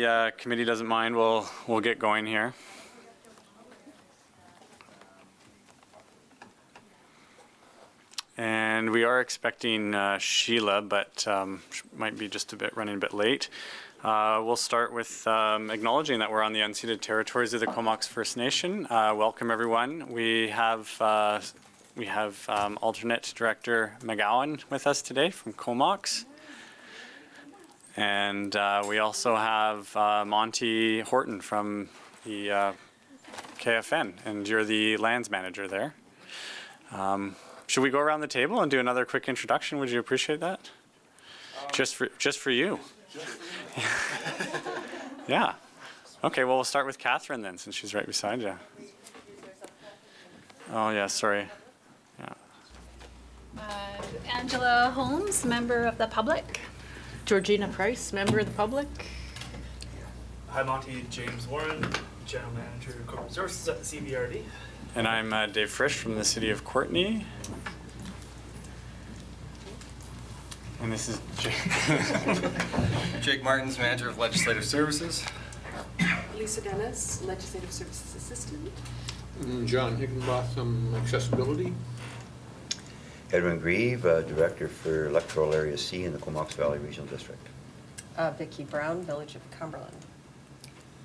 the committee doesn't mind, we'll get going here. And we are expecting Sheila, but might be just running a bit late. We'll start with acknowledging that we're on the unceded territories of the Comox First Nation. Welcome, everyone. We have alternate director McGowan with us today from Comox. And we also have Monty Horton from the KFN, and you're the lands manager there. Should we go around the table and do another quick introduction? Would you appreciate that? Just for you. Yeah. Okay, well, we'll start with Catherine then, since she's right beside you. Oh, yeah, sorry. Yeah. Angela Holmes, member of the public. Georgina Price, member of the public. Hi, Monty. James Warren, General Manager of Corporate Resources at the CBRD. And I'm Dave Frisch from the city of Courtenay. And this is Jake. Jake Martins, Manager of Legislative Services. Lisa Dennis, Legislative Services Assistant. John Higginbotham, Accessibility. Edwin Grieve, Director for Electoral Area C in the Comox Valley Regional District. Vicki Brown, Village of Cumberland.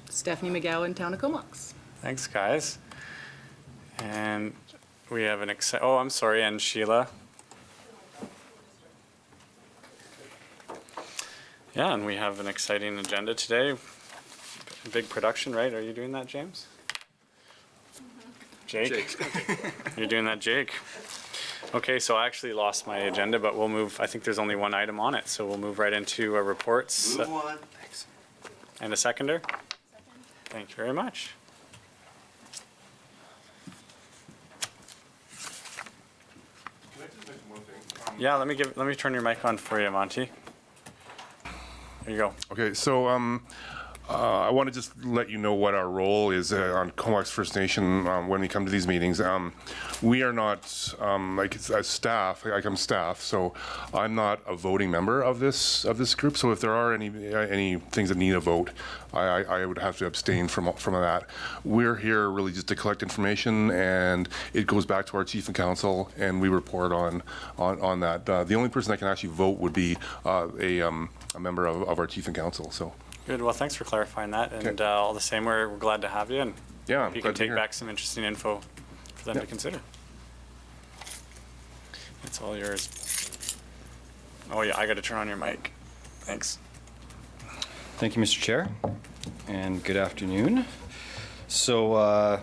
Stephanie McGowan, Town of Comox. Thanks, guys. And we have and Sheila. Yeah, and we have an exciting agenda today. Big production, right? Are you doing that, James? Jake? You're doing that, Jake? Okay, so I actually lost my agenda, but we'll move. I think there's only one item on it, so we'll move right into our reports. Move on. Thanks. And a seconder? Second. Thank you very much. Can I just mention one thing? Yeah, let me turn your mic on for you, Monty. There you go. Okay, so I want to just let you know what our role is on Comox First Nation when we come to these meetings. We are not as staff. I'm staff, so I'm not a voting member of this group. So if there are any things that need a vote, I would have to abstain from that. We're here really just to collect information, and it goes back to our chief and council, and we report on that. The only person that can actually vote would be a member of our chief and council. So. Good. Well, thanks for clarifying that. And all the same, we're glad to have you, and yeah, you can take back some interesting info for them to consider. It's all yours. Oh yeah, I got to turn on your mic. Thanks. Thank you, Mr. Chair, and good afternoon. So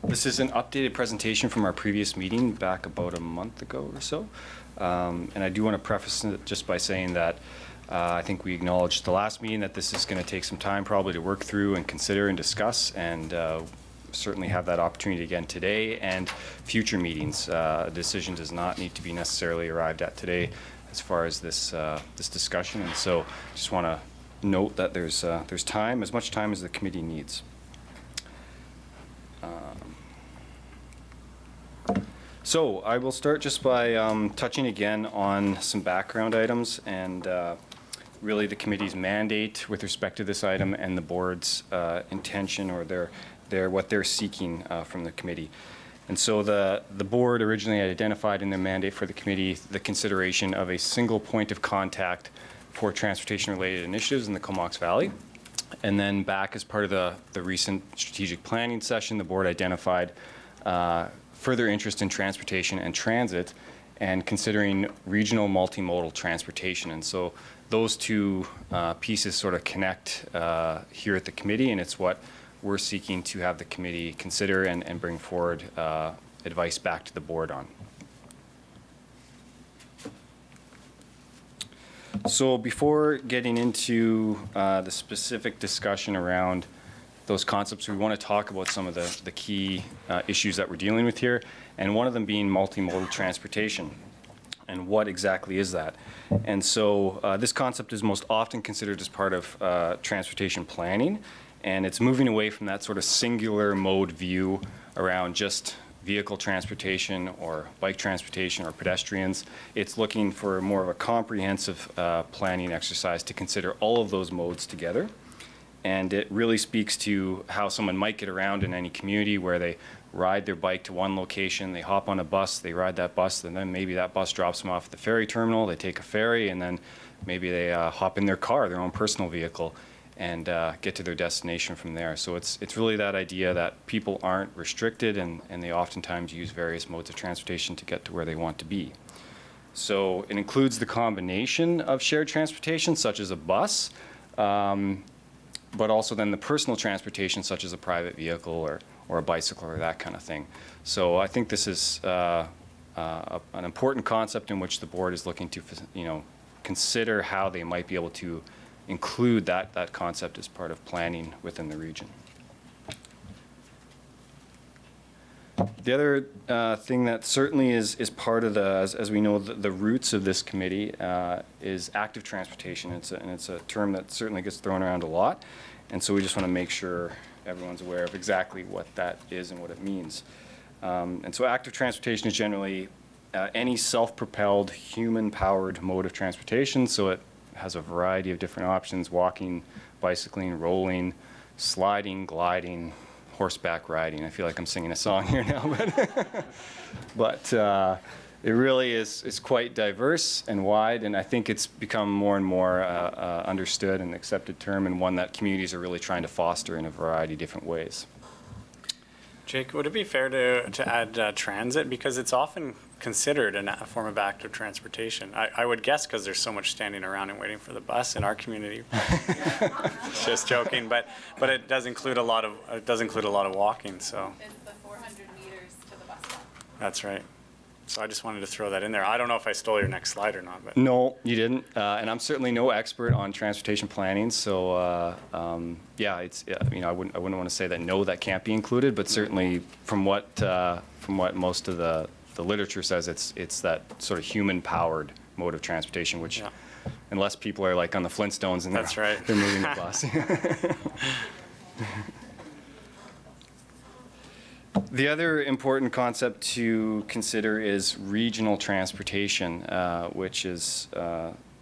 this is an updated presentation from our previous meeting back about a month ago or so. And I do want to preface it just by saying that I think we acknowledged the last meeting that this is going to take some time probably to work through and consider and discuss, and certainly have that opportunity again today and future meetings. A decision does not need to be necessarily arrived at today as far as this discussion, and so just want to note that there's time, as much time as the committee needs. So I will start just by touching again on some background items and really the committee's mandate with respect to this item and the board's intention or what they're seeking from the committee. And so the board originally identified in their mandate for the committee the consideration of a single point of contact for transportation-related initiatives in the Comox Valley. And then back as part of the recent strategic planning session, the board identified further interest in transportation and transit and considering regional multimodal transportation. And so those two pieces sort of connect here at the committee, and it's what we're seeking to have the committee consider and bring forward advice back to the board on. So before getting into the specific discussion around those concepts, we want to talk about some of the key issues that we're dealing with here, and one of them being multimodal transportation. And what exactly is that? And so this concept is most often considered as part of transportation planning, and it's moving away from that sort of singular mode view around just vehicle transportation or bike transportation or pedestrians. It's looking for more of a comprehensive planning exercise to consider all of those modes together. And it really speaks to how someone might get around in any community where they ride their bike to one location, they hop on a bus, they ride that bus, and then maybe that bus drops them off at the ferry terminal, they take a ferry, and then maybe they hop in their car, their own personal vehicle, and get to their destination from there. So it's really that idea that people aren't restricted, and they oftentimes use various modes of transportation to get to where they want to be. So it includes the combination of shared transportation, such as a bus, but also then the personal transportation, such as a private vehicle or a bicycle or that kind of thing. So I think this is an important concept in which the board is looking to, consider how they might be able to include that concept as part of planning within the region. The other thing that certainly is part of as we know, the roots of this committee is active transportation. It's a term that certainly gets thrown around a lot. And so we just want to make sure everyone's aware of exactly what that is and what it means. And so active transportation is generally any self-propelled, human-powered mode of transportation. So it has a variety of different options: walking, bicycling, rolling, sliding, gliding, horseback riding. I feel like I'm singing a song here now, but it really is quite diverse and wide, and I think it's become more and more understood and accepted term, and one that communities are really trying to foster in a variety of different ways. Jake, would it be fair to add transit, because it's often considered a form of active transportation? I would guess because there's so much standing around and waiting for the bus in our community. Just joking, but it does include a lot of walking. So It's the 400 meters to the bus stop. that's right. So I just wanted to throw that in there. I don't know if I stole your next slide or not, but No, you didn't, and I'm certainly no expert on transportation planning. So yeah, I wouldn't want to say that no, that can't be included, but certainly from what most of the literature says, it's that sort of human-powered mode of transportation, which, unless people are like on the Flintstones and That's right. they're moving the bus. The other important concept to consider is regional transportation, which is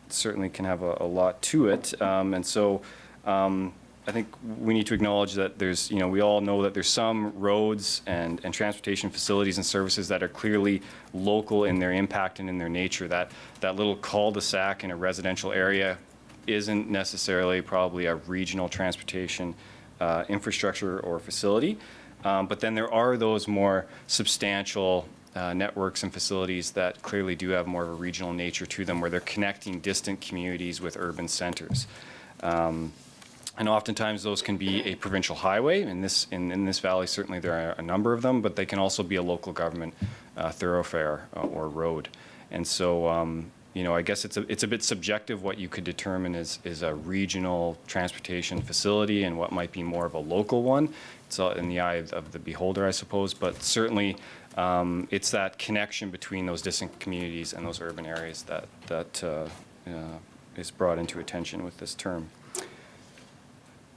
certainly can have a lot to it. And so I think we need to acknowledge that there's, we all know that there's some roads and transportation facilities and services that are clearly local in their impact and in their nature. That little cul-de-sac in a residential area isn't necessarily probably a regional transportation infrastructure or facility. But then there are those more substantial networks and facilities that clearly do have more of a regional nature to them, where they're connecting distant communities with urban centers. And oftentimes those can be a provincial highway. In this valley, certainly there are a number of them, but they can also be a local government thoroughfare or road. And so, I guess it's a bit subjective what you could determine is a regional transportation facility and what might be more of a local one. It's in the eye of the beholder, I suppose, but certainly it's that connection between those distant communities and those urban areas that is brought into attention with this term.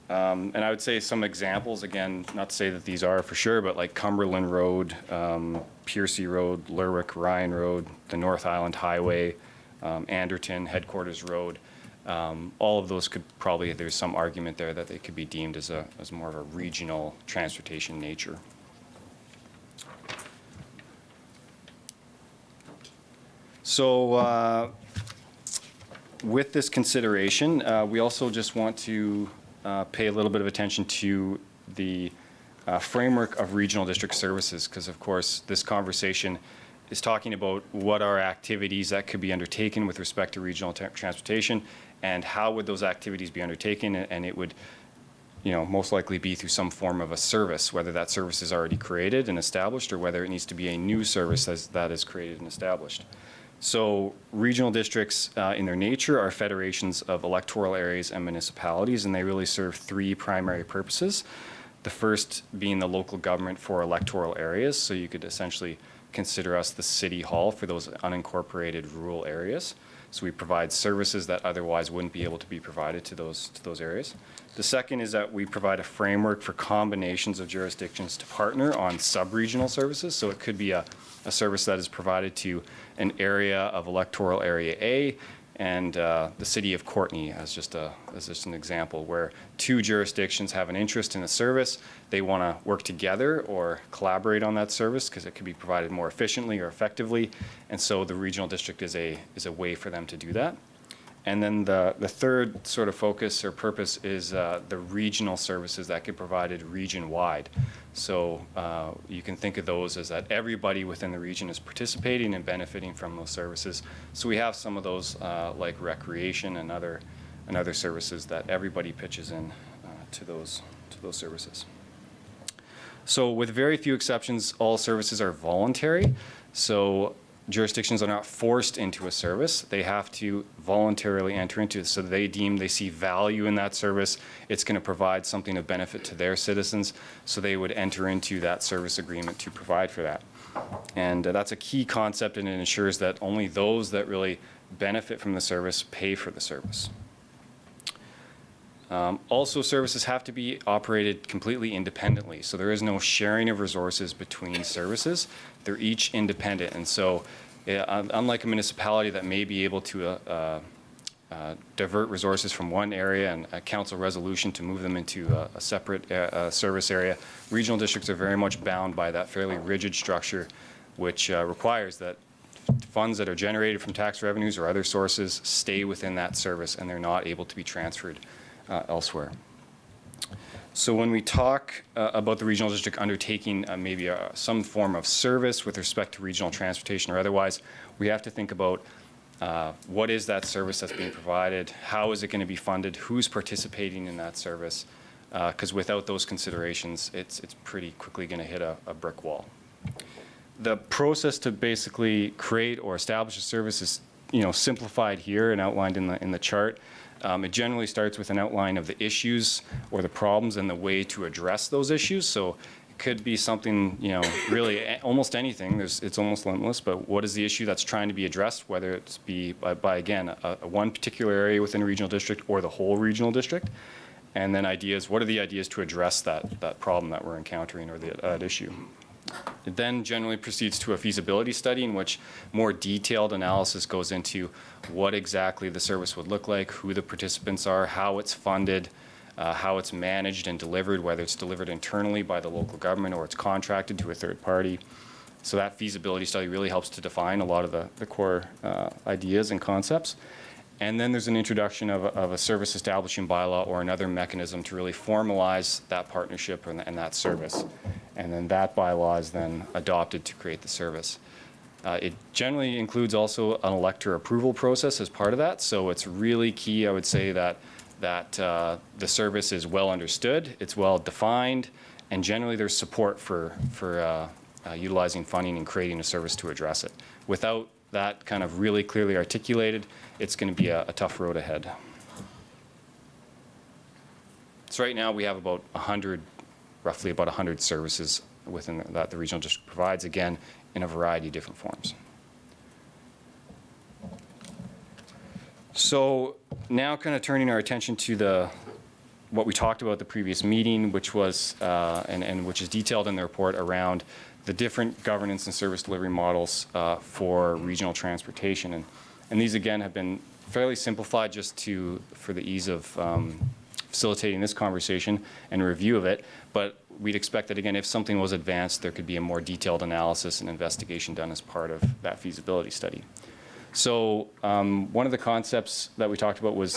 And I would say some examples, again, not to say that these are for sure, but like Cumberland Road, Piercy Road, Lerwick Ryan Road, the North Island Highway, Anderton, Headquarters Road. All of those could probably, there's some argument there that they could be deemed as more of a regional transportation nature. So with this consideration, we also just want to pay a little bit of attention to the framework of regional district services, because of course this conversation is talking about what are activities that could be undertaken with respect to regional transportation, and how would those activities be undertaken, and it would most likely be through some form of a service, whether that service is already created and established or whether it needs to be a new service that is created and established. So regional districts in their nature are federations of electoral areas and municipalities, and they really serve three primary purposes. The first being the local government for electoral areas, so you could essentially consider us the city hall for those unincorporated rural areas. So we provide services that otherwise wouldn't be able to be provided to those areas. The second is that we provide a framework for combinations of jurisdictions to partner on sub-regional services. So it could be a service that is provided to an area of electoral area A, and the city of Courtenay as just an example, where two jurisdictions have an interest in a service. They want to work together or collaborate on that service because it can be provided more efficiently or effectively, and so the regional district is a way for them to do that. And then the third sort of focus or purpose is the regional services that get provided region-wide. So you can think of those as that everybody within the region is participating and benefiting from those services. So we have some of those like recreation and other services that everybody pitches in to those services. So with very few exceptions, all services are voluntary. So jurisdictions are not forced into a service. They have to voluntarily enter into it. So they see value in that service. It's going to provide something of benefit to their citizens. So they would enter into that service agreement to provide for that. And that's a key concept, and it ensures that only those that really benefit from the service pay for the service. Also, services have to be operated completely independently. So there is no sharing of resources between services. They're each independent. And so unlike a municipality that may be able to divert resources from one area and a council resolution to move them into a separate service area, regional districts are very much bound by that fairly rigid structure, which requires that funds that are generated from tax revenues or other sources stay within that service, and they're not able to be transferred elsewhere. So when we talk about the regional district undertaking maybe some form of service with respect to regional transportation or otherwise, we have to think about what is that service that's being provided, how is it going to be funded, who's participating in that service, because without those considerations, it's pretty quickly going to hit a brick wall. The process to basically create or establish a service is simplified here and outlined in the chart. It generally starts with an outline of the issues or the problems and the way to address those issues. So it could be something, really almost anything. It's almost limitless, but what is the issue that's trying to be addressed, whether it's be by again, one particular area within a regional district or the whole regional district? And then what are the ideas to address that problem that we're encountering or that issue? It then generally proceeds to a feasibility study in which more detailed analysis goes into what exactly the service would look like, who the participants are, how it's funded, how it's managed and delivered, whether it's delivered internally by the local government or it's contracted to a third party. So that feasibility study really helps to define a lot of the core ideas and concepts. And then there's an introduction of a service establishing bylaw or another mechanism to really formalize that partnership and that service. And then that bylaw is then adopted to create the service. It generally includes also an elector approval process as part of that. So it's really key, I would say, that the service is well understood, it's well defined, and generally there's support for utilizing funding and creating a service to address it. Without that kind of really clearly articulated, it's going to be a tough road ahead. So right now we have about roughly about 100 services within that the regional district provides, again, in a variety of different forms. So now kind of turning our attention to what we talked about at the previous meeting, which was, and which is detailed in the report around the different governance and service delivery models for regional transportation. And these, again, have been fairly simplified just for the ease of facilitating this conversation and review of it. But we'd expect that, again, if something was advanced, there could be a more detailed analysis and investigation done as part of that feasibility study. So one of the concepts that we talked about was,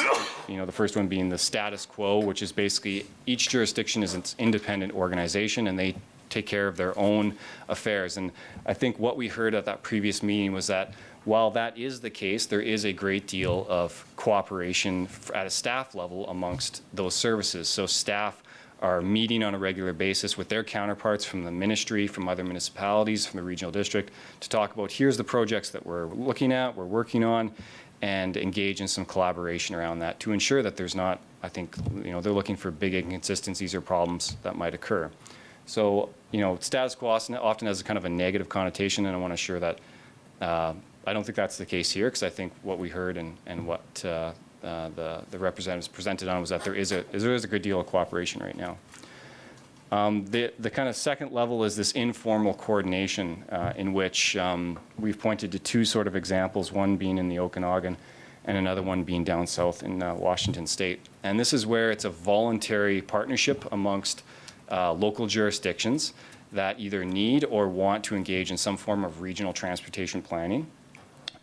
the first one being the status quo, which is basically each jurisdiction is an independent organization and they take care of their own affairs. And I think what we heard at that previous meeting was that while that is the case, there is a great deal of cooperation at a staff level amongst those services. So staff are meeting on a regular basis with their counterparts from the ministry, from other municipalities, from the regional district, to talk about here's the projects that we're looking at, we're working on, and engage in some collaboration around that to ensure that there's not, I think, they're looking for big inconsistencies or problems that might occur. So, status quo often has a kind of a negative connotation, and I want to assure that I don't think that's the case here, because I think what we heard and what the representatives presented on was that there is a good deal of cooperation right now. The kind of second level is this informal coordination in which we've pointed to two sort of examples, one being in the Okanagan and another one being down south in Washington State. And this is where it's a voluntary partnership amongst local jurisdictions that either need or want to engage in some form of regional transportation planning.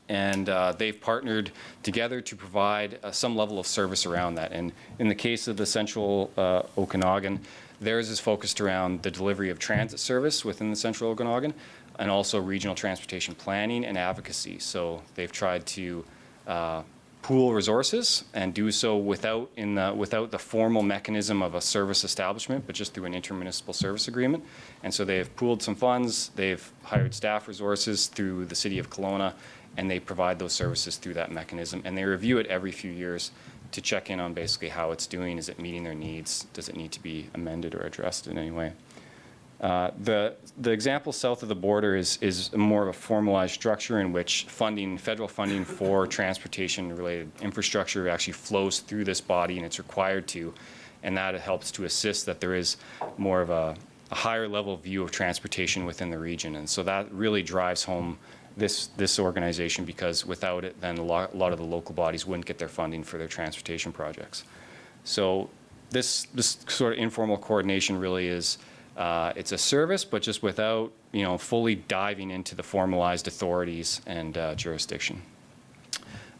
And they've partnered together to provide some level of service around that. And in the case of the Central Okanagan, theirs is focused around the delivery of transit service within the Central Okanagan, and also regional transportation planning and advocacy. So they've tried to pool resources and do so without the formal mechanism of a service establishment, but just through an intermunicipal service agreement. And so they've pooled some funds, they've hired staff resources through the City of Kelowna, and they provide those services through that mechanism. And they review it every few years to check in on basically how it's doing. Is it meeting their needs? Does it need to be amended or addressed in any way? The example south of the border is more of a formalized structure in which federal funding for transportation-related infrastructure actually flows through this body, and it's required to, and that helps to assist that there is more of a higher level view of transportation within the region. And so that really drives home this organization, because without it, then a lot of the local bodies wouldn't get their funding for their transportation projects. So this sort of informal coordination really is, it's a service, but just without, fully diving into the formalized authorities and jurisdiction.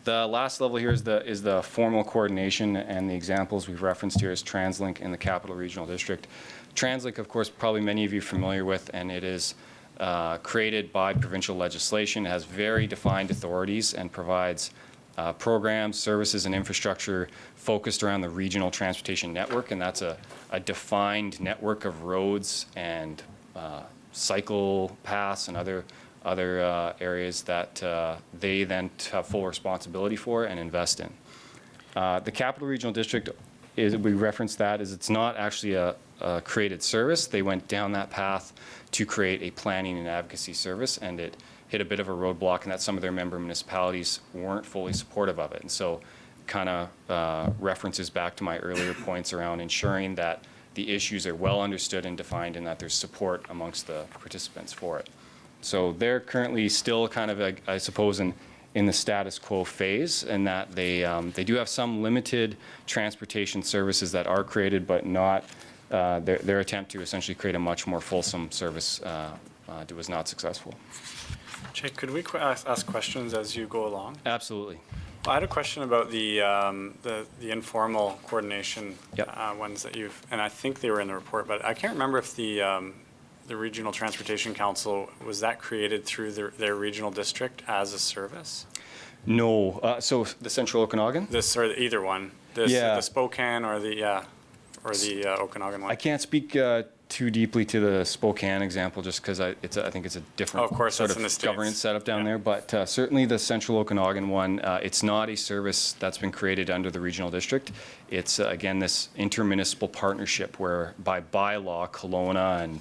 The last level here is the formal coordination, and the examples we've referenced here is TransLink in the Capital Regional District. TransLink, of course, probably many of you are familiar with, and it is created by provincial legislation, has very defined authorities, and provides programs, services, and infrastructure focused around the regional transportation network. And that's a defined network of roads and cycle paths and other areas that they then have full responsibility for and invest in. The Capital Regional District, we referenced that, is it's not actually a created service. They went down that path to create a planning and advocacy service, and it hit a bit of a roadblock, and that some of their member municipalities weren't fully supportive of it. And so kind of references back to my earlier points around ensuring that the issues are well understood and defined, and that there's support amongst the participants for it. So they're currently still kind of, I suppose, in the status quo phase, and that they do have some limited transportation services that are created, but not their attempt to essentially create a much more fulsome service was not successful. Jake, could we ask questions as you go along? Absolutely. I had a question about the informal coordination ones that you've, and I think they were in the report, but I can't remember if the Regional Transportation Council, was that created through their regional district as a service? No. So the Central Okanagan? This or either one. The Spokane or the Okanagan one. I can't speak too deeply to the Spokane example, just because I think it's a different sort of governance setup down there. But certainly the Central Okanagan one, it's not a service that's been created under the regional district. It's again this intermunicipal partnership where by bylaw Kelowna and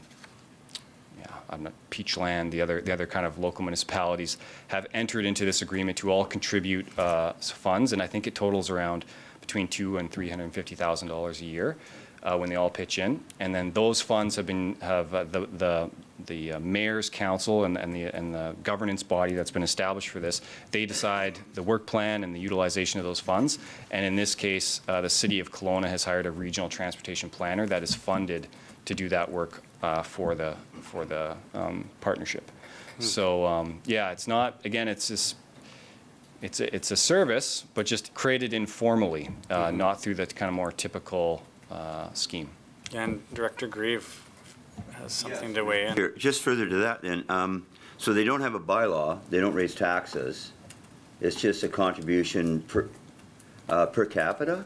Peachland, the other kind of local municipalities have entered into this agreement to all contribute funds, and I think it totals around between $200,000 and $350,000 a year when they all pitch in. And then those funds have the mayor's council and the governance body that's been established for this. They decide the work plan and the utilization of those funds. And in this case, the City of Kelowna has hired a regional transportation planner that is funded to do that work for the partnership. So it's not, again, it's just. It's a service, but just created informally, not through the kind of more typical scheme. And Director Grieve has something to weigh in. Here, just further to that then, so they don't have a bylaw, they don't raise taxes, it's just a contribution per capita?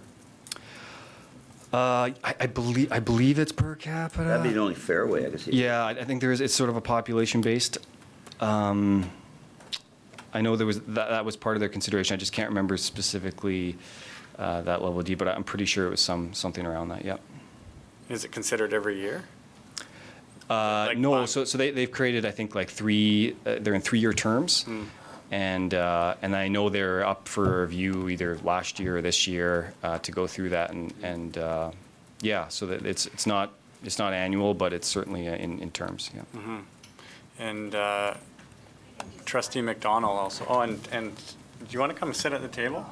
I believe it's per capita. That'd be the only fair way I could see. Yeah, I think it's sort of a population-based. I know there was that was part of their consideration. I just can't remember specifically that level of D, but I'm pretty sure it was something around that. Yep. Is it considered every year? No. So they've created, I think, like they're in 3-year terms, and I know they're up for review either last year or this year to go through that, and so that it's not annual, but it's certainly in terms. Yeah. Mm-hmm. And Trustee McDonald also. Oh, and do you want to come sit at the table?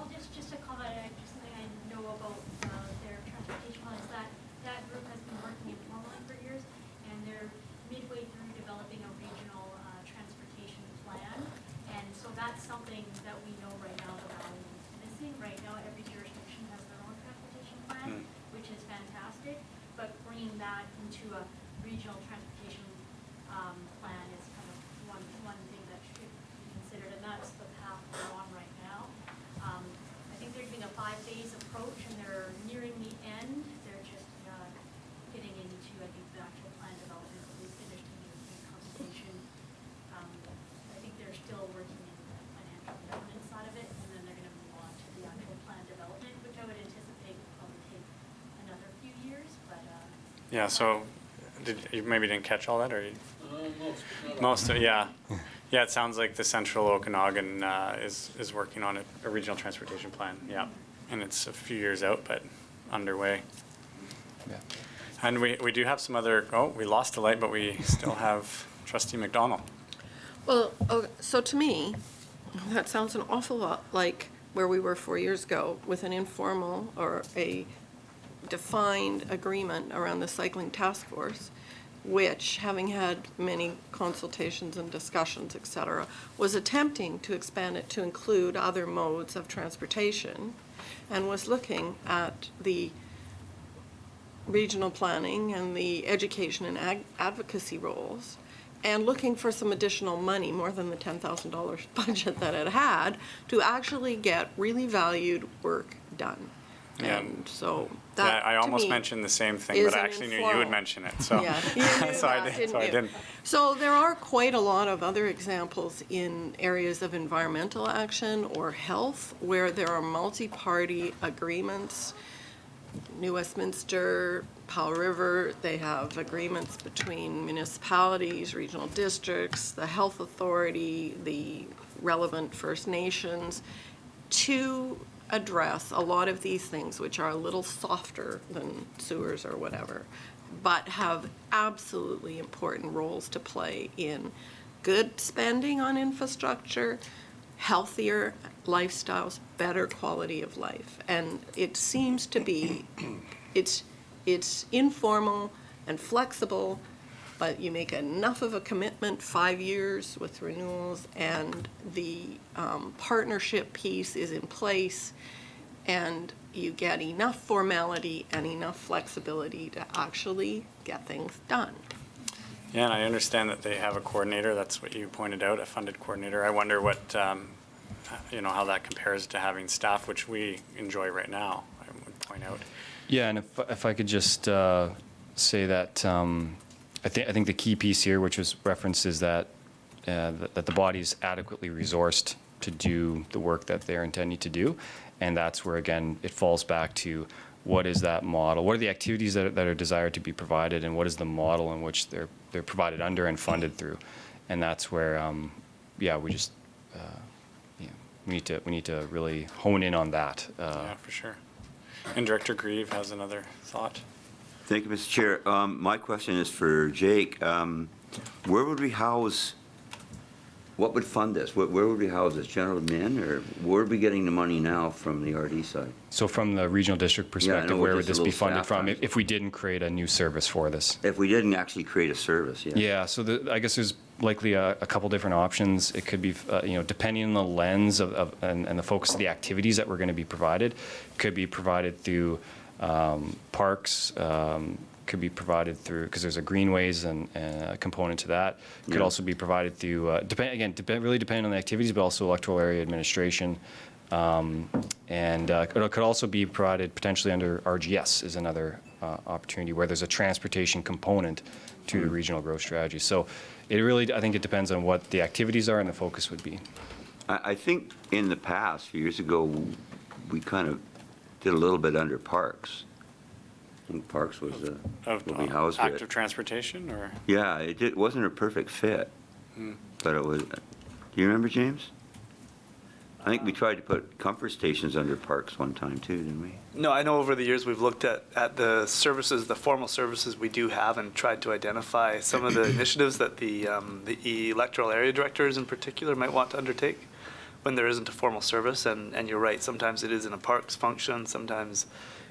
putting that into a regional transportation plan is kind of one thing that should be considered, and that's the path we're on right now. I think they're doing a 5-phase approach, and they're nearing the end. They're just getting into, I think, the actual plan development. We finished the European consultation. I think they're still working in the financial governance side of it, and then they're going to move on to the actual plan development, which I would anticipate will probably take another few years, but. Yeah, so you maybe didn't catch all that, or? Most. Most of, yeah. Yeah, it sounds like the Central Okanagan is working on a regional transportation plan, yeah. And it's a few years out, but underway. Yeah. And we do have some other, we lost the light, but we still have Trustee McDonald. Well, so to me, that sounds an awful lot like where we were 4 years ago with an informal or a defined agreement around the cycling task force, which, having had many consultations and discussions, et cetera, was attempting to expand it to include other modes of transportation and was looking at the regional planning and the education and advocacy roles and looking for some additional money, more than the $10,000 budget that it had, to actually get really valued work done. Yeah. And so that, I almost to me, mentioned the same thing, is but I an actually knew you informal. would mention it, so. Yeah, you knew So I that, didn't, so I you? didn't. So there are quite a lot of other examples in areas of environmental action or health where there are multi-party agreements. New Westminster, Powell River, they have agreements between municipalities, regional districts, the health authority, the relevant First Nations, to address a lot of these things, which are a little softer than sewers or whatever, but have absolutely important roles to play in good spending on infrastructure, healthier lifestyles, better quality of life. And it seems to be, it's informal and flexible, but you make enough of a commitment, 5 years with renewals, and the partnership piece is in place, and you get enough formality and enough flexibility to actually get things done. Yeah, and I understand that they have a coordinator, that's what you pointed out, a funded coordinator. I wonder what, how that compares to having staff, which we enjoy right now, I would point out. Yeah, and if I could just say that I think the key piece here, which was referenced, is that that the body is adequately resourced to do the work that they're intending to do, and that's where, again, it falls back to what is that model, what are the activities that are desired to be provided, and what is the model in which they're provided under and funded through, and that's where we just we need to really hone in on that. Yeah, for sure. And Director Grieve has another thought. Thank you, Mr. Chair. My question is for Jake. Where would we house, what would fund this? Where would we house this? General admin, or where are we getting the money now from the RD side? So from the regional district perspective, know, where just would this a be little funded staff from time. if we didn't create a new service for this? If we didn't actually create a service, yeah. Yeah, so I guess there's likely a couple different options. It could be, depending on the lens and the focus of the activities that we're going to be provided, could be provided through parks, could be provided through, because there's a greenways and a component to that. Could Yeah. also be provided through, really depending on the activities, but also electoral area administration. And it could also be provided potentially under RGS is another opportunity where there's a transportation component to the regional growth strategy. So it really, I think it depends on what the activities are and the focus would be. I think in the past, a few years ago, we kind of did a little bit under parks. I think parks was what we housed Active it. transportation, or? Yeah, it wasn't a perfect fit, but it was. Do you remember, James? I think we tried to put comfort stations under parks one time too, didn't we? No, I know over the years we've looked at the services, the formal services we do have, and tried to identify some of the initiatives that the electoral area directors in particular might want to undertake when there isn't a formal service. And you're right, sometimes it is in a parks function, sometimes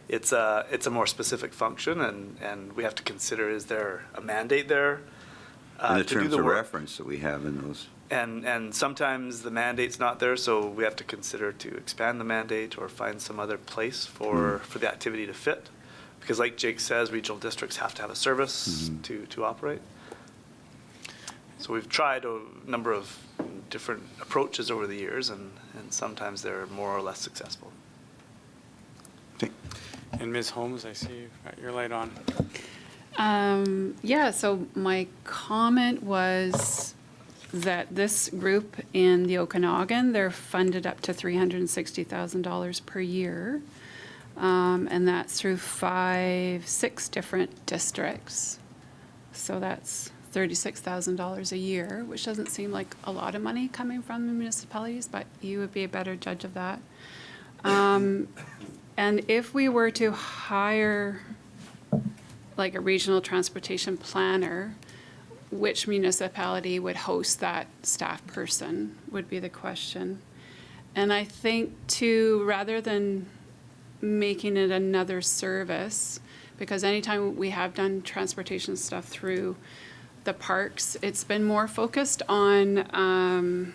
it's a more specific function, and we have to consider, is there a mandate there In the to do terms the of work? reference that we have in those. And sometimes the mandate's not there, so we have to consider to expand the mandate or find some other place for the activity to fit. because like Jake says, regional districts have to have a service to operate. So we've tried a number of different approaches over the years, and sometimes they're more or less successful. And Ms. Holmes, I see you've got your light on. Yeah, so my comment was that this group in the Okanagan, they're funded up to $360,000 per year. And that's through 6 different districts. So that's $36,000 a year, which doesn't seem like a lot of money coming from the municipalities, but you would be a better judge of that. And if we were to hire like a regional transportation planner, which municipality would host that staff person would be the question. And I think too, rather than making it another service, because anytime we have done transportation stuff through the parks, it's been more focused on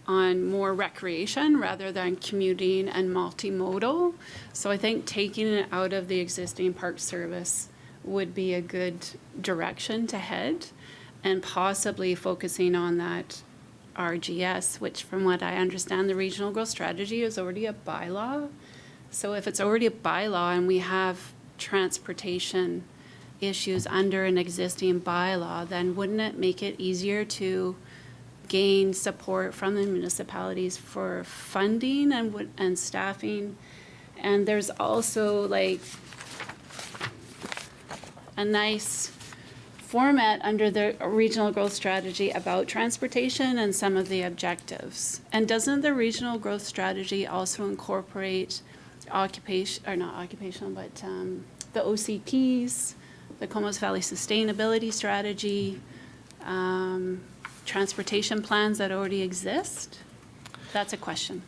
more recreation rather than commuting and multimodal. So I think taking it out of the existing park service would be a good direction to head, and possibly focusing on that RGS, which from what I understand, the regional growth strategy is already a bylaw. So if it's already a bylaw and we have transportation issues under an existing bylaw, then wouldn't it make it easier to gain support from the municipalities for funding and staffing? And there's also like a nice format under the regional growth strategy about transportation and some of the objectives. And doesn't the regional growth strategy also incorporate the OCPs, the Comox Valley Sustainability Strategy, transportation plans that already exist? That's a question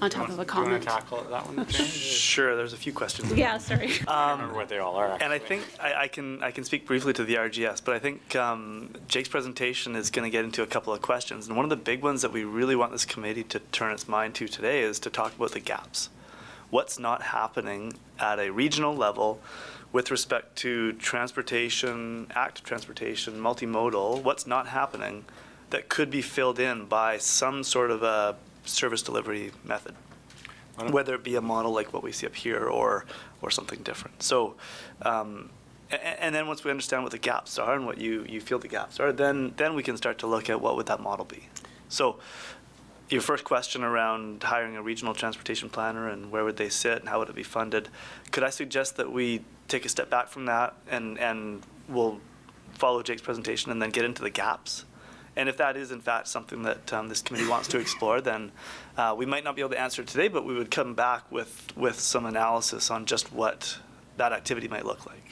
on top of a Do you want comment. to tackle that one, James? Sure, there's a few questions. Yeah, sorry. I don't remember what they all are, actually. And I think I can speak briefly to the RGS, but I think Jake's presentation is going to get into a couple of questions. And one of the big ones that we really want this committee to turn its mind to today is to talk about the gaps. What's not happening at a regional level with respect to transportation, active transportation, multimodal? What's not happening that could be filled in by some sort of a service delivery method, whether it be a model like what we see up here or something different. So, and then once we understand what the gaps are and what you feel the gaps are, then we can start to look at what would that model be. So your first question around hiring a regional transportation planner and where would they sit and how would it be funded, could I suggest that we take a step back from that and we'll follow Jake's presentation and then get into the gaps? And if that is, in fact, something that this committee wants to explore, then we might not be able to answer it today, but we would come back with some analysis on just what that activity might look like.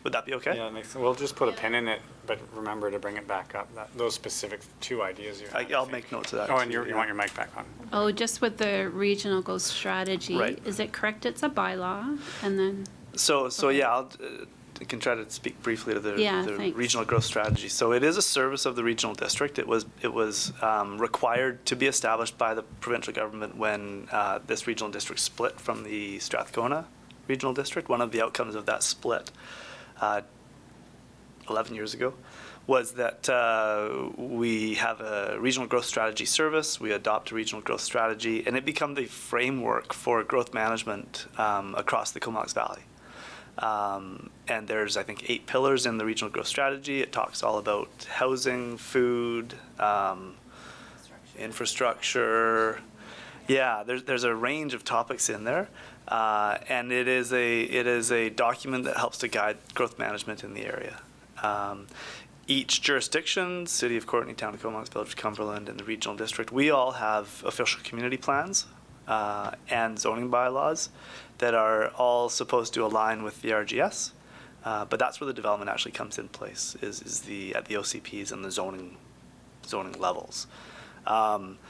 Would that be okay? Yeah, that makes sense. We'll just put a pin in it, but remember to bring it back up, those specific 2 ideas you had. I'll make notes of that. Oh, and too, you want your mic back on. Oh, just with the regional growth strategy, Right. is it correct it's a bylaw? And then, So yeah, I can try to speak briefly to the thanks. regional growth strategy. So it is a service of the regional district. It was required to be established by the provincial government when this regional district split from the Strathcona regional district. One of the outcomes of that split 11 years ago was that we have a regional growth strategy service, we adopt a regional growth strategy, and it became the framework for growth management across the Comox Valley. And there's, I think, 8 pillars in the regional growth strategy. It talks all about housing, food, infrastructure. Yeah, there's a range of topics in there. And it is a document that helps to guide growth management in the area. Each jurisdiction, City of Courtenay, Town of Comox, Village of Cumberland, and the regional district, we all have official community plans and zoning bylaws that are all supposed to align with the RGS. But that's where the development actually comes in place, is at the OCPs and the zoning levels.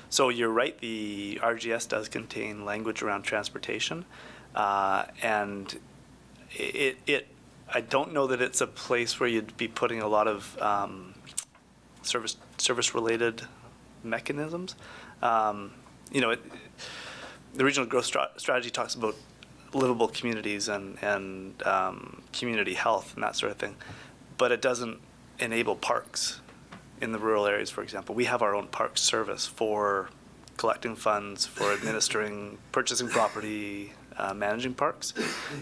So you're right, the RGS does contain language around transportation, and I don't know that it's a place where you'd be putting a lot of service-related mechanisms. The regional growth strategy talks about livable communities and community health and that sort of thing, but it doesn't enable parks in the rural areas, for example. We have our own park service for collecting funds, for administering, purchasing property, managing parks.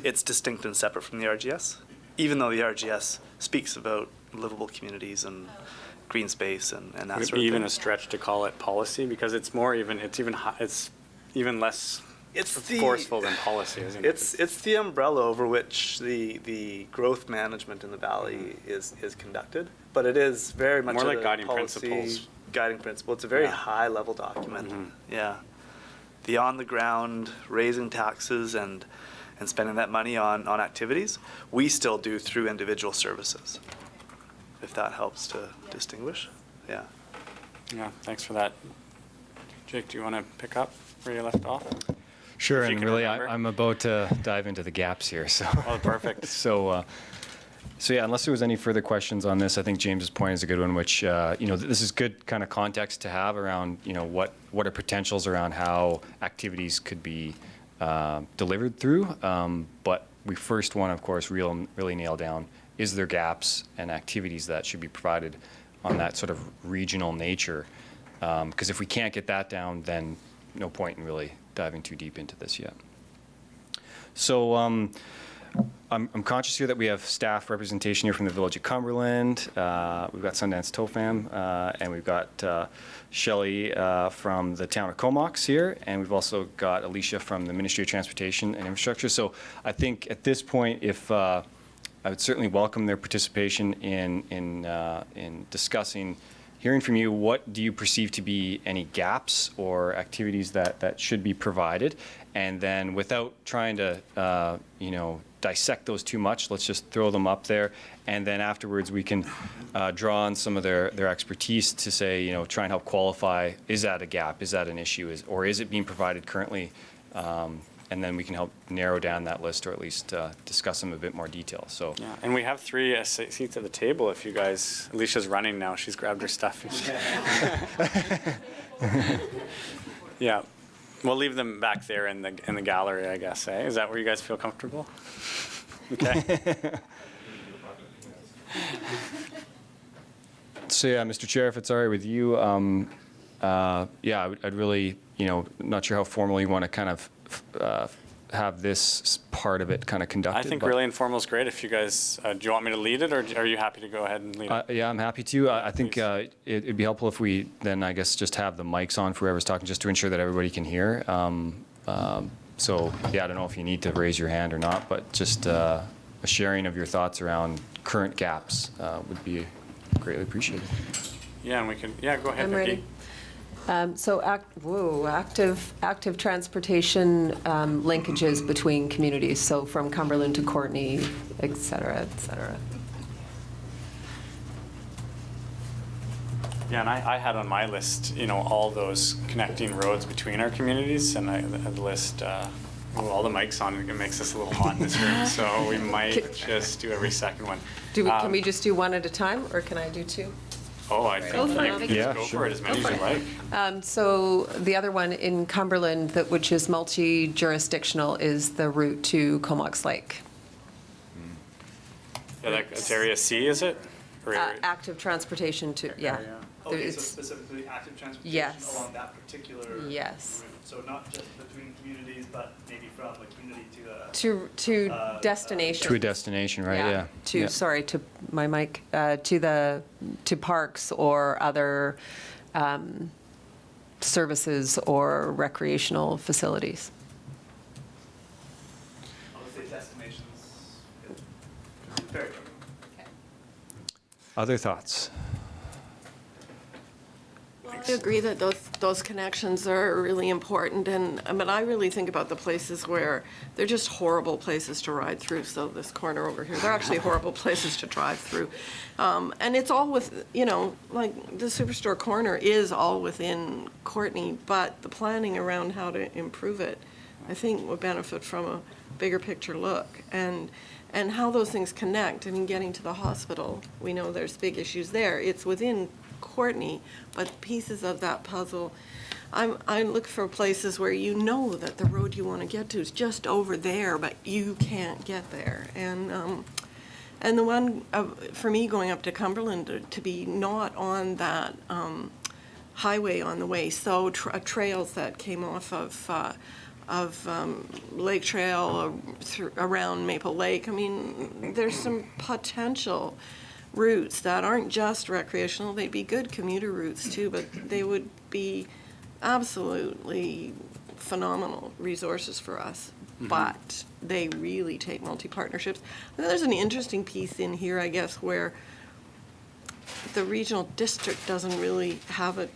It's distinct and separate from the RGS, even though the RGS speaks about livable communities and green space and that Would it sort be of thing. even a stretch to call it policy because it's more even it's even less forceful than policy, isn't it? It's the umbrella over which the growth management in the valley is conducted, but it is very much More like a guiding policy principles. guiding principle. It's a very Yeah. high level document. Mhm. Yeah, the on the ground raising taxes and spending that money on activities we still do through individual services. If that helps to distinguish, yeah. Yeah, thanks for that. Jake, do you want to pick up where you left off? Sure, If you and can really, remember. I'm about to dive into the gaps here, so. Oh, perfect. So yeah, unless there was any further questions on this, I think James's point is a good one, which, this is good kind of context to have around, what are potentials around how activities could be delivered through. But we first want to, of course, really nail down, is there gaps and activities that should be provided on that sort of regional nature? Because if we can't get that down, then no point in really diving too deep into this yet. So I'm conscious here that we have staff representation here from the Village of Cumberland. We've got Sundance Tofam, and we've got Shelley from the town of Comox here, and we've also got Alicia from the Ministry of Transportation and Infrastructure. So I think at this point, if I would certainly welcome their participation in discussing, hearing from you, what do you perceive to be any gaps or activities that should be provided? And then without trying to, dissect those too much, let's just throw them up there. And then afterwards, we can draw on some of their expertise to say, try and help qualify, is that a gap? Is that an issue? Or is it being provided currently? And then we can help narrow down that list or at least discuss them in a bit more detail. So. Yeah, and we have 3 seats at the table if you guys, Alicia's running now, she's grabbed her stuff. Yeah, we'll leave them back there in the gallery, I guess, eh? Is that where you guys feel comfortable? Okay. So yeah, Mr. Chair, if it's all right with you, I'd really, not sure how formally you want to kind of have this part of it kind of conducted. I think but- really informal is great. If you guys, do you want me to lead it or are you happy to go ahead and lead it? Yeah, I'm happy to. I think it'd be helpful if we then, I guess, just have the mics on for whoever's talking, just to ensure that everybody can hear. So, yeah, I don't know if you need to raise your hand or not, but just a sharing of your thoughts around current gaps would be greatly appreciated. Yeah, and we can, go ahead, I'm Vicki. ready. So active transportation linkages between communities, so from Cumberland to Courtney, et cetera, et cetera. Yeah, and I had on my list, all those connecting roads between our communities, and I had the list, all the mics on, it makes us a little hot in this room, so we might just do every second one. Can we just do one at a time, or can I do 2? Oh, I think you can Yeah, just go sure. for it as many as you like. So the other one in Cumberland, which is multi-jurisdictional, is the route to Comox Lake. Yeah, that's area C, is it? Or area- Active transportation to, yeah. Okay, so It's- specifically active transportation Yes. along that particular Yes. route. So not just between communities, but maybe from a community to a. To destination. To a destination, right? Yeah. Yeah. To my mic, to parks or other services or recreational facilities. I would say destinations. Very true. Other thoughts? I agree that those connections are really important, but I really think about the places where they're just horrible places to ride through. So this corner over here, they're actually horrible places to drive through. And it's all with, like the Superstore corner is all within Courtney, but the planning around how to improve it, I think would benefit from a bigger picture look. And how those things connect. I mean, getting to the hospital, we know there's big issues there. It's within Courtney, but pieces of that puzzle I look for places where you know that the road you want to get to is just over there, but you can't get there. And the one, for me, going up to Cumberland, to be not on that highway on the way, so trails that came off of Lake Trail around Maple Lake. I mean, there's some potential routes that aren't just recreational. They'd be good commuter routes too, but they would be absolutely phenomenal resources for us. But they really take multi-partnerships. And there's an interesting piece in here, I guess, where the regional district doesn't really have a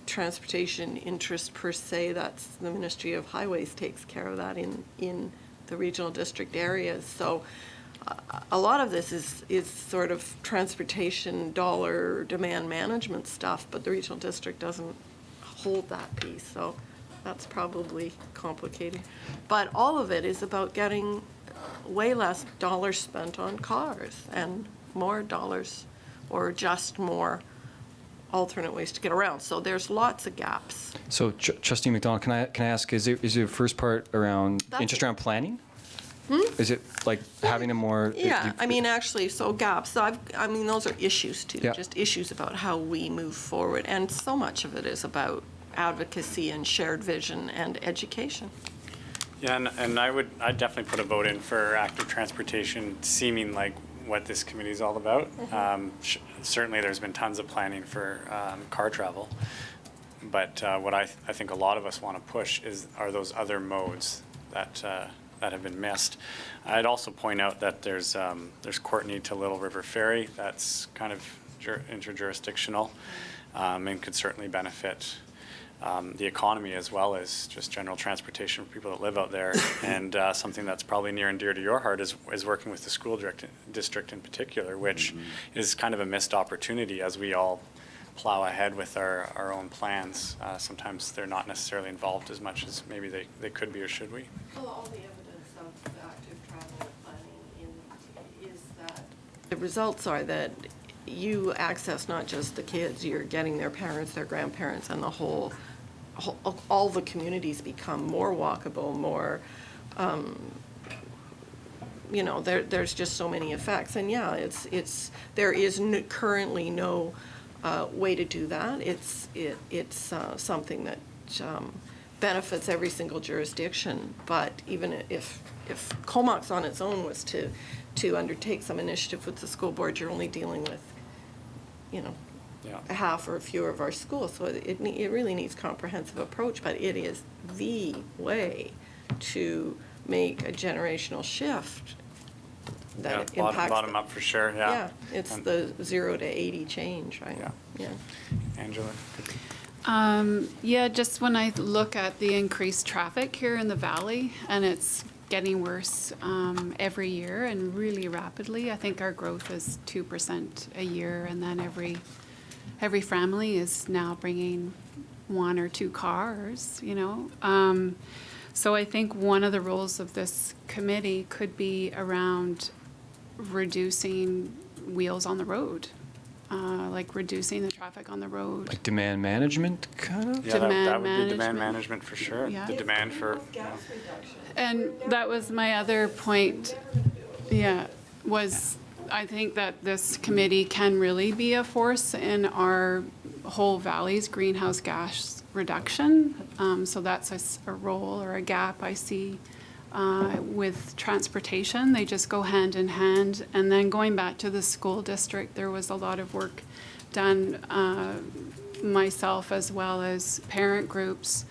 transportation interest per se. That's the Ministry of Highways takes care of that in the regional district areas. So a lot of this is sort of transportation dollar demand management stuff, but the regional district doesn't hold that piece. So that's probably complicated. But all of it is about getting way less dollars spent on cars and more dollars or just more alternate ways to get around. So there's lots of gaps. So Trustee McDonald, can I ask, is the first part around interest around planning? Is it like having a more? Yeah, I mean, actually, so gaps. So I mean, those are issues too, Yeah. just issues about how we move forward. And so much of it is about advocacy and shared vision and education. Yeah, and I'd definitely put a vote in for active transportation, seeming like what this committee is all about. Certainly, there's been tons of planning for car travel, but what I think a lot of us want to push are those other modes that have been missed. I'd also point out that there's Courtenay to Little River Ferry that's kind of interjurisdictional and could certainly benefit the economy as well as just general transportation for people that live out there. And something that's probably near and dear to your heart is working with the school district in particular, which is kind of a missed opportunity as we all plow ahead with our own plans. Sometimes they're not necessarily involved as much as maybe they could be or should we. Well, all the evidence of the active travel planning is that the results are that you access not just the kids, you're getting their parents, their grandparents, and all the communities become more walkable, more, there's just so many effects. And yeah, there is currently no way to do that. It's something that benefits every single jurisdiction. But even if Comox on its own was to undertake some initiative with the school board, you're only dealing with, a half or fewer of our schools. So it really needs comprehensive approach, but it is the way to make a generational shift that impacts. Bottom up for sure, yeah. Yeah, it's the 0 to 80 change, right? Yeah. Angela? Yeah, just when I look at the increased traffic here in the valley, and it's getting worse every year and really rapidly. I think our growth is 2% a year, and then every family is now bringing 1 or 2 cars, So I think one of the roles of this committee could be around reducing wheels on the road, like reducing the traffic on the road. Like demand management, kind of? Yeah, that would be Demand demand management for sure. Yeah. The demand for. And that was my other point, was I think that this committee can really be a force in our whole valley's greenhouse gas reduction. So that's a role or a gap I see with transportation. They just go hand in hand. And then going back to the school district, there was a lot of work done, myself as well as parent groups.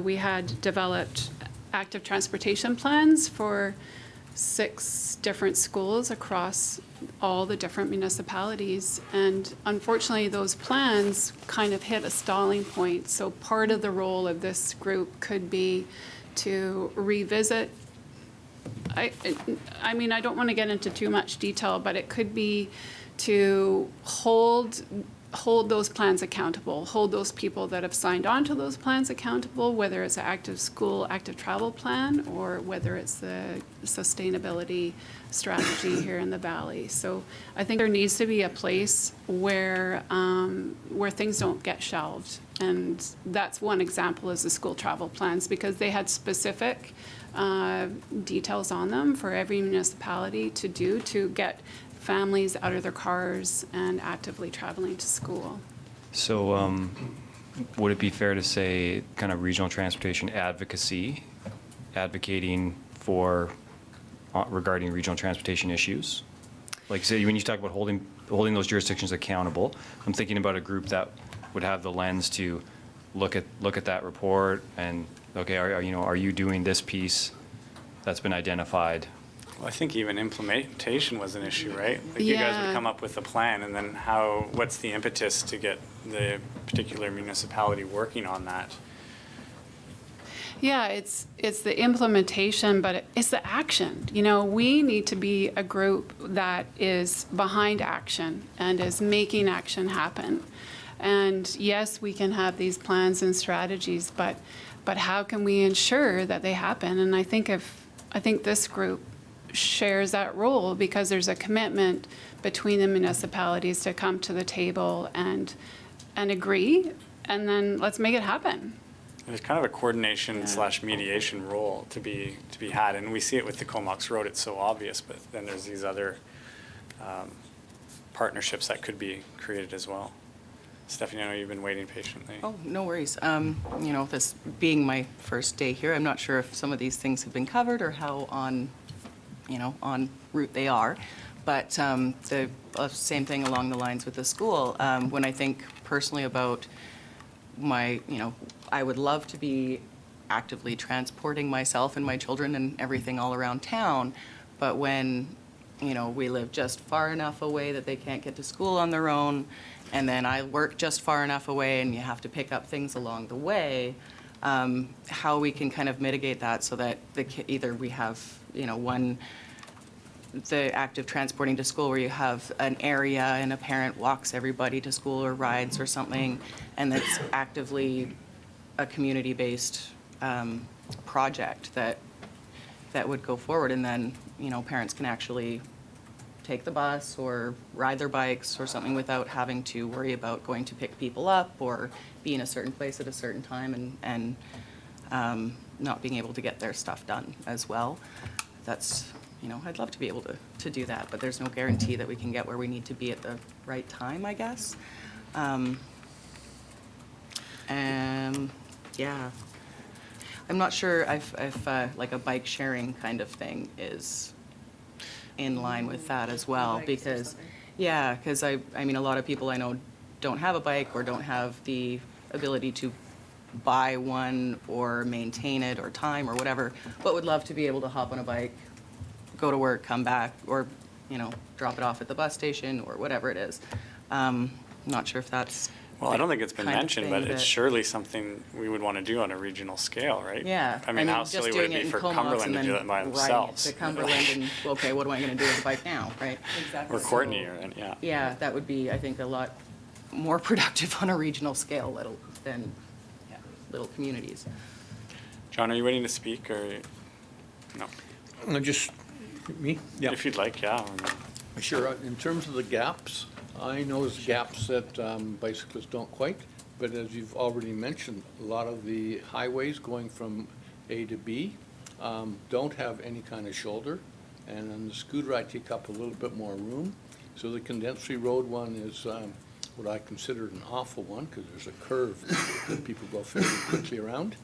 We had developed active transportation plans for 6 different schools across all the different municipalities. And unfortunately, those plans kind of hit a stalling point. So part of the role of this group could be to revisit. I mean, I don't want to get into too much detail, but it could be to hold hold those plans accountable, hold those people that have signed on to those plans accountable, whether it's an active school, active travel plan, or whether it's the sustainability strategy here in the Valley. So I think there needs to be a place where things don't get shelved. And that's one example is the school travel plans, because they had specific details on them for every municipality to do to get families out of their cars and actively traveling to school. So would it be fair to say kind of regional transportation advocacy, advocating for regarding regional transportation issues? Like say when you talk about holding those jurisdictions accountable, I'm thinking about a group that would have the lens to look at that report and okay, are you doing this piece that's been identified? Well, I think even implementation was an issue, right? Like you guys Yeah. would come up with a plan, and then what's the impetus to get the particular municipality working on that? Yeah, it's the implementation, but it's the action. You know, we need to be a group that is behind action and is making action happen. And yes, we can have these plans and strategies, but how can we ensure that they happen? And I think this group shares that role because there's a commitment between the municipalities to come to the table and agree, and then let's make it happen. There's kind of a coordination / mediation role to be had, and we see it with the Comox Road. It's so obvious, but then there's these other partnerships that could be created as well. Stephanie, I know you've been waiting patiently. Oh, no worries. You know, this being my first day here, I'm not sure if some of these things have been covered or how en route they are. But the same thing along the lines with the school. When I think personally about I would love to be actively transporting myself and my children and everything all around town. But when, we live just far enough away that they can't get to school on their own, and then I work just far enough away and you have to pick up things along the way, how we can kind of mitigate that so that either we have, the active transporting to school where you have an area and a parent walks everybody to school or rides or something, and that's actively a community-based project that would go forward, and then, parents can actually take the bus or ride their bikes or something without having to worry about going to pick people up or be in a certain place at a certain time and not being able to get their stuff done as well. That's, I'd love to be able to do that, but there's no guarantee that we can get where we need to be at the right time, I guess. Yeah. I'm not sure if like a bike sharing kind of thing is in line with that as well, because, I mean, a lot of people I know don't have a bike or don't have the ability to buy one or maintain it or time or whatever, but would love to be able to hop on a bike, go to work, come back, or, drop it off at the bus station or whatever it is. Not sure if that's Well, I don't think it's been kind of mentioned, thing but it's that- surely something we would want to do on a regional scale, right? Yeah. I mean, how just silly would doing it be in for Comox Cumberland and to do then that by riding it themselves? to Cumberland and, okay, what am I going to do with the bike now, right? Exactly. Or Courtney, or, yeah. Yeah, that would be, I think, a lot more productive on a regional scale than little communities. John, are you waiting to speak, or? No. Just, me? Yeah. If you'd like, yeah. Sure. In terms of the gaps, I notice gaps that bicyclists don't quite, but as you've already mentioned, a lot of the highways going from A to B don't have any kind of shoulder, and on the scooter I take up a little bit more room. So the Condensary Road one is what I consider an awful one, because there's a curve that people go fairly quickly around.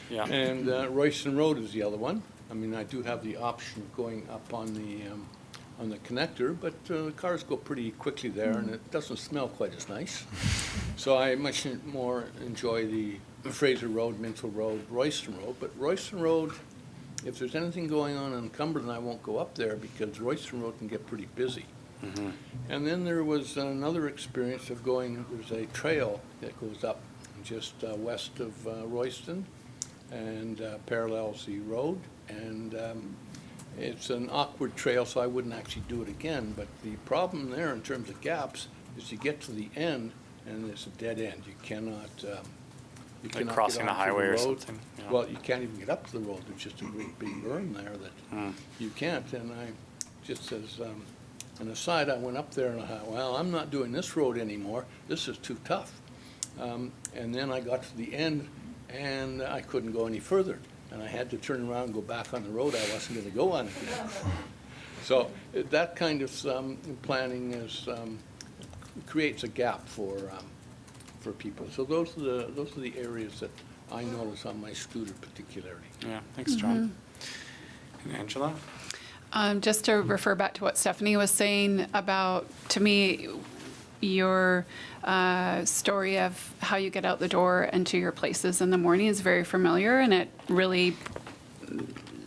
Yeah. And Royston Road is the other one. I mean, I do have the option of going up on the connector, but cars go pretty quickly there, and it doesn't smell quite as nice. So I much more enjoy the Fraser Road, Minto Road, Royston Road. But Royston Road, if there's anything going on in Cumberland, I won't go up there because Royston Road can get pretty busy. Mm-hmm. And then there was another experience of going, there's a trail that goes up just west of Royston and parallels the road. And it's an awkward trail, so I wouldn't actually do it again. But the problem there in terms of gaps is to get to the end, and it's a dead end. You cannot, you Like cannot crossing get a onto highway the or road. something, yeah. Well, you can't even get up to the road. There's just a great big berm there that you can't. And I, just as an aside, I went up there and I thought, well, I'm not doing this road anymore. This is too tough. And then I got to the end and I couldn't go any further. And I had to turn around and go back on the road I wasn't going to go on again. So that kind of planning is, creates a gap for people. So those are the areas that I notice on my scooter particularly. Yeah, thanks, John. And Angela? Just to refer back to what Stephanie was saying about, to me, your story of how you get out the door and to your places in the morning is very familiar, and it really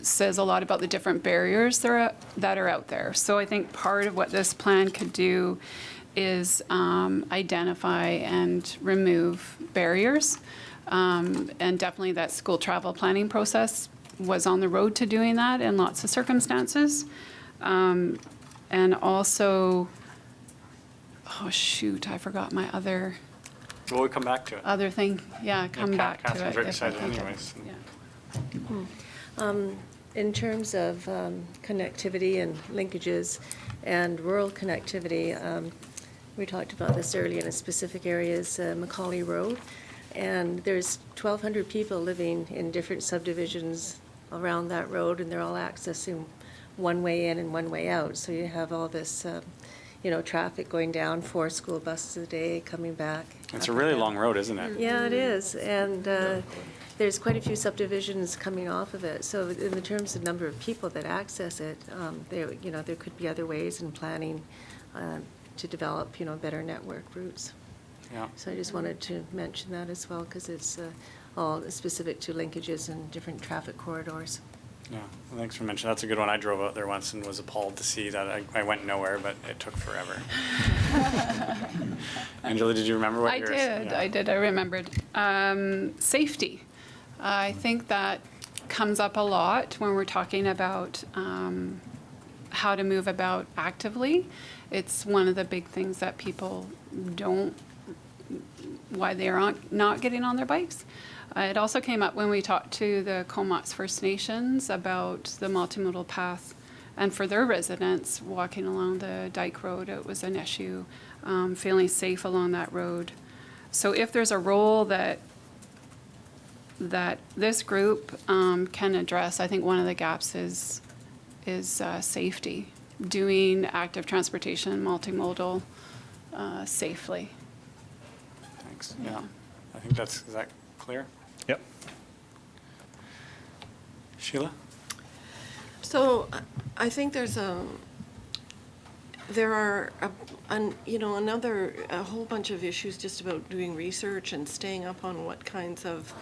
says a lot about the different barriers that are out there. So I think part of what this plan could do is identify and remove barriers. And definitely that school travel planning process was on the road to doing that in lots of circumstances. And also, oh shoot, I forgot my other Well, we'll come back to it. thing. Yeah, come back to it. Catherine's very if I excited think of- anyways. yeah. In terms of connectivity and linkages and rural connectivity, we talked about this earlier in specific areas, Macaulay Road, and there's 1,200 people living in different subdivisions around that road, and they're all accessing one way in and one way out. So you have all this, traffic going down, 4 school buses a day coming back. It's a really long road, isn't it? Yeah, it is, and there's quite a few subdivisions coming off of it. So in the terms of number of people that access it, there could be other ways in planning to develop, better network routes. Yeah. So I just wanted to mention that as well, because it's all specific to linkages and different traffic corridors. Yeah, well, thanks for mentioning. That's a good one. I drove out there once and was appalled to see that I went nowhere, but it took forever. Angela, did you remember what I yours? did. Yeah. I did. I remembered. Safety. I think that comes up a lot when we're talking about how to move about actively. It's one of the big things that people why they're not getting on their bikes. It also came up when we talked to the Comox First Nations about the multimodal path, and for their residents walking along the Dyke Road, it was an issue, feeling safe along that road. So if there's a role that this group can address, I think one of the gaps is safety, doing active transportation, multimodal safely. Thanks. Yeah. I think is that clear? Yep. Sheila? So I think there are a whole bunch of issues just about doing research and staying up on what kinds of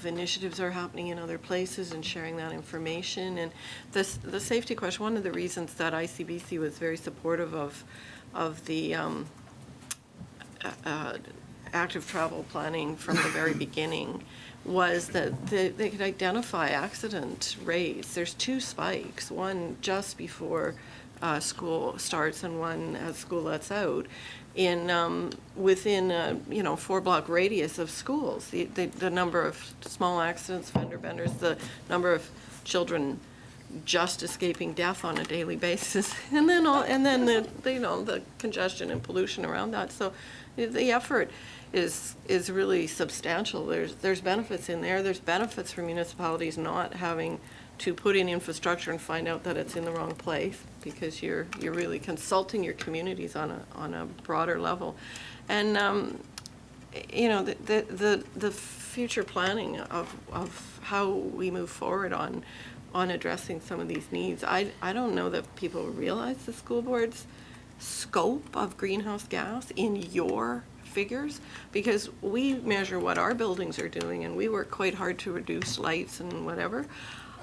initiatives are happening in other places and sharing that information. And the safety question, one of the reasons that ICBC was very supportive of the active travel planning from the very beginning was that they could identify accident rates. There's 2 spikes, one just before school starts and one as school lets out, within a 4-block radius of schools. The number of small accidents, fender benders, the number of children just escaping death on a daily basis, and then the congestion and pollution around that. So the effort is really substantial. There's benefits in there. There's benefits for municipalities not having to put in infrastructure and find out that it's in the wrong place, because you're really consulting your communities on a broader level. And the future planning of how we move forward on addressing some of these needs. I don't know that people realize the school board's scope of greenhouse gas in your figures, because we measure what our buildings are doing and we work quite hard to reduce lights and whatever,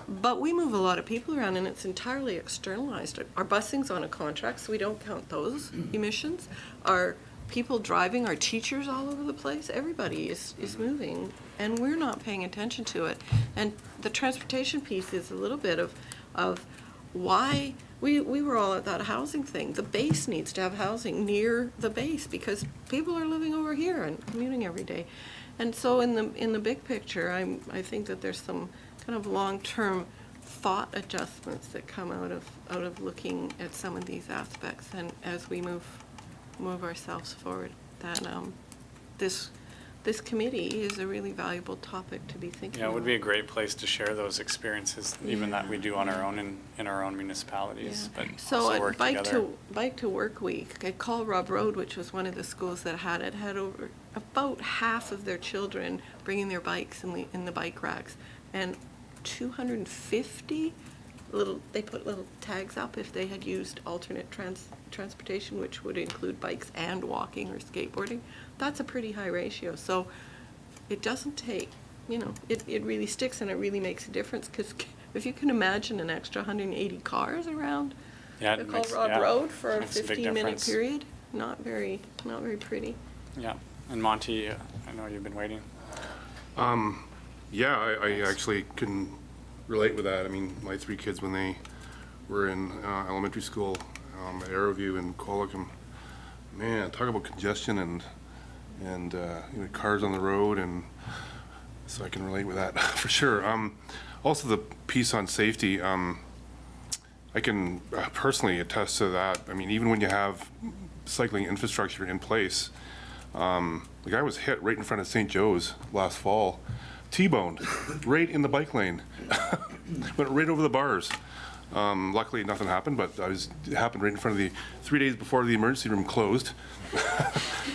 but we move a lot of people around and it's entirely externalized. Our busing's on a contract, so we don't count those emissions. Our people driving, our teachers all over the place, everybody is moving, and we're not paying attention to it. And the transportation piece is a little bit of why we were all at that housing thing. The base needs to have housing near the base because people are living over here and commuting every day. And so in the big picture, I think that there's some kind of long-term thought adjustments that come out of looking at some of these aspects, and as we move ourselves forward, that this committee is a really valuable topic to be thinking Yeah, it would about. be a great place to share those experiences, even that we do on our own in our own municipalities, Yeah. but So also at work together. Bike to Work Week, at Colrub Road, which was one of the schools that had it, had over about half of their children bringing their bikes in the bike racks, and 250 they put little tags up if they had used alternate transportation, which would include bikes and walking or skateboarding. That's a pretty high ratio. So it doesn't take, it really sticks, and it really makes a difference, because if you can imagine an extra 180 cars around Yeah, the it makes- Colrub yeah, Road for a makes a big 15-minute difference. period, not very pretty. Yeah, and Monty, I know you've been waiting. Yeah, I actually can relate with that. I mean, my 3 kids, when they were in elementary school at Arrowview and Qualicum, man, talk about congestion and cars on the road, and so I can relate with that for sure. Also, the piece on safety, I can personally attest to that. I mean, even when you have cycling infrastructure in place, the guy was hit right in front of St. Joe's last fall, T-boned right in the bike lane, went right over the bars. Luckily, nothing happened, but it happened right in front of 3 days before the emergency room closed.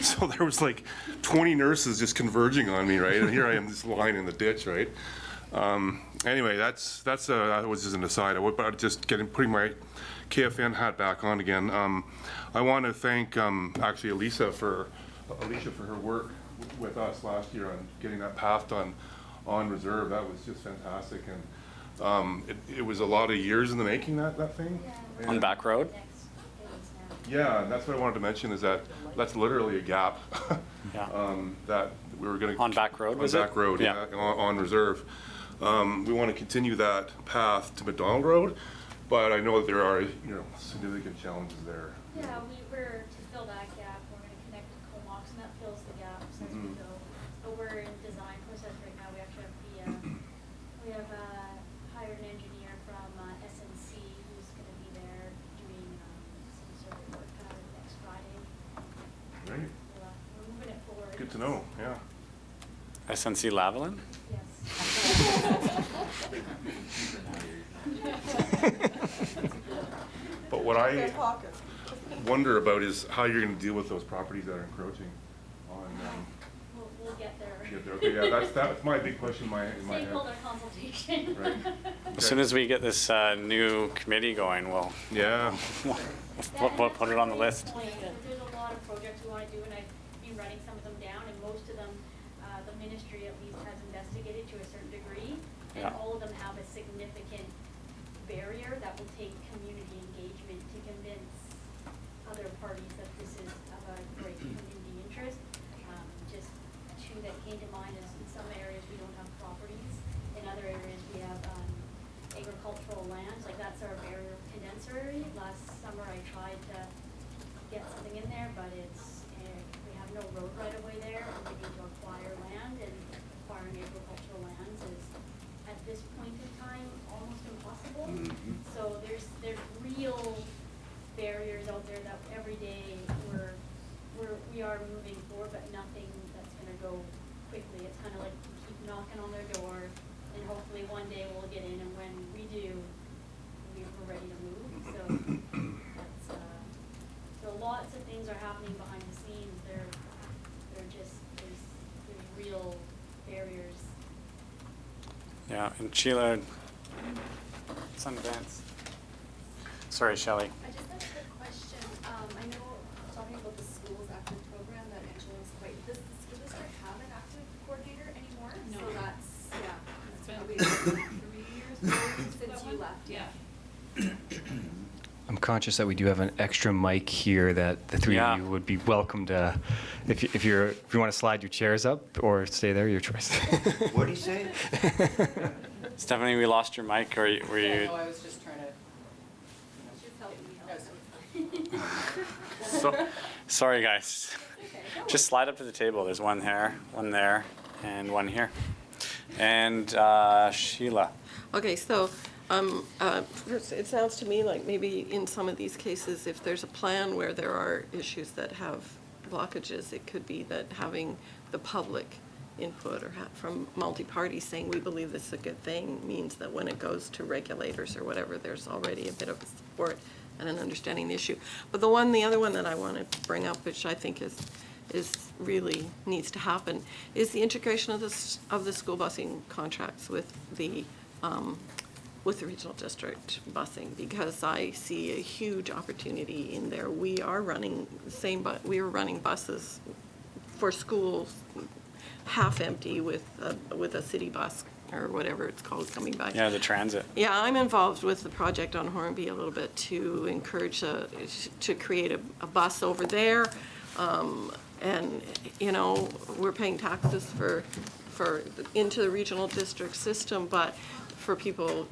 So there was like 20 nurses just converging on me, right? And here I am just lying in the ditch, right? Anyway, that was just an aside. But just putting my KFN hat back on again. I want to thank actually Alicia for her work with us last year on getting that path done on reserve. That was just fantastic, and it was a lot of years in the making, that thing. On Back Road? Yeah, and that's what I wanted to mention, is that's literally a gap. Yeah. That we were going to. On Back Road, was it? On Back Road, Yeah. yeah, on reserve. We want to continue that path to McDonald Road, but I know that there are, significant challenges there. Yeah, we were to fill that gap, we're gonna connect to Comox, and that fills the gaps as we go. But we're in design process right now, we actually have hired an engineer from SNC who's gonna be there doing some sort of work next Friday. Right. We're moving it forward. Good to know, yeah. SNC Lavalin? Yes. But what I wonder about is how you're going to deal with those properties that are encroaching on. We'll get there. Okay, yeah, that's my big question in my head. Stakeholder consultation. Right. As soon as we get this new committee going, Yeah. we'll put it on the list. There's a lot of projects we want to do, and I've been writing some of them down, and most of them, the ministry at least has investigated to a certain degree, and Yeah. all of them have a significant barrier that will take community engagement to convince other parties that this is of a great community interest. Just 2 that came to mind is in some areas we don't have properties, in other areas we have agricultural lands, like that's our barrier condenser area. Last summer I tried to get something in there, but we have no road right of way there, and we need to acquire land, and acquiring agricultural lands is, at this point in time, almost impossible. So there's real barriers out there that every day we are moving forward, but nothing that's gonna go quickly. It's kind of like we keep knocking on their door, and hopefully one day we'll get in, and when we do, we're ready to move. So that's, so lots of things are happening behind the scenes. They're just, there's real barriers. Yeah, and Sheila, Sundance. Sorry, Shelley. I just have a quick question. I know, talking about the schools active program that Angela was quite, does the school district have an active coordinator anymore? No. So that's, It's been probably 3 years since you left. Yeah. I'm conscious that we do have an extra mic here that the 3 Yeah. of you would be welcome to, if you want to slide your chairs up or stay there, your choice. What did he say? Stephanie, we lost your mic, or were you? No, I was just trying to, Sorry, guys. Just slide up to the table. There's one there, and one here. And Sheila. Okay, so first, it sounds to me like maybe in some of these cases, if there's a plan where there are issues that have blockages, it could be that having the public input or from multi-party saying we believe this is a good thing means that when it goes to regulators or whatever, there's already a bit of support and an understanding of the issue. But the other one that I want to bring up, which I think is really needs to happen, is the integration of the school busing contracts with the regional district busing, because I see a huge opportunity in there. We are running we are running buses for schools half empty with a city bus or whatever it's called coming by. Yeah, the transit. Yeah, I'm involved with the project on Hornby a little bit to encourage to create a bus over there. And, you know, we're paying taxes for into the regional district system, but for people,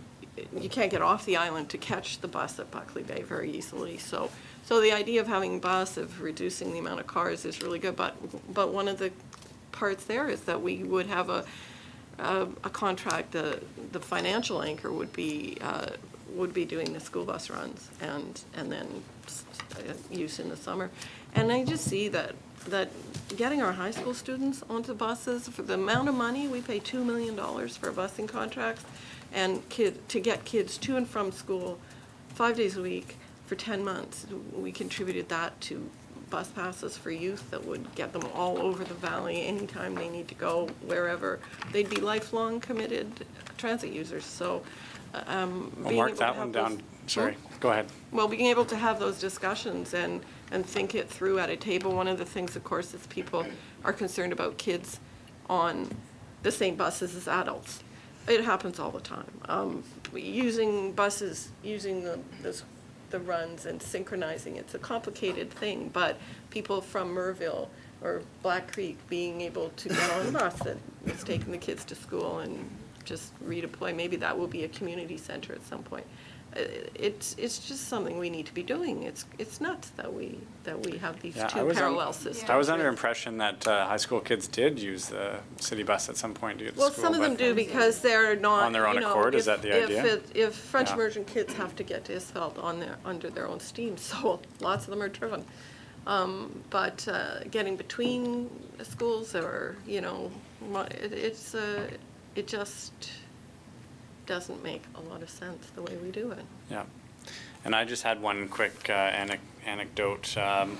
you can't get off the island to catch the bus at Buckley Bay very easily. So the idea of having bus, of reducing the amount of cars is really good, but one of the parts there is that we would have a contract, the financial anchor would be doing the school bus runs and then use in the summer. And I just see that getting our high school students onto buses, for the amount of money, we pay $2 million for busing contracts, and to get kids to and from school 5 days a week for 10 months, we contributed that to bus passes for youth that would get them all over the valley anytime they need to go, wherever. They'd be lifelong committed transit users. So We'll mark that one down. Sorry, go ahead. Well, being able to have those discussions and think it through at a table. One of the things, of course, is people are concerned about kids on the same buses as adults. It happens all the time. Using buses, using the runs and synchronizing, it's a complicated thing, but people from Merville or Black Creek being able to get on the bus that is taking the kids to school and just redeploy, maybe that will be a community center at some point. It's just something we need to be doing. It's nuts that we have these two parallel systems. I was under impression that high school kids did use the city bus at some point to get to school. Well, some of them do because they're not, on their own accord. Is that the idea? If French immersion kids have to get to Isfeld under their own steam, so lots of them are driven. But getting between schools or, you know, it just doesn't make a lot of sense the way we do it. Yeah. And I just had one quick anecdote.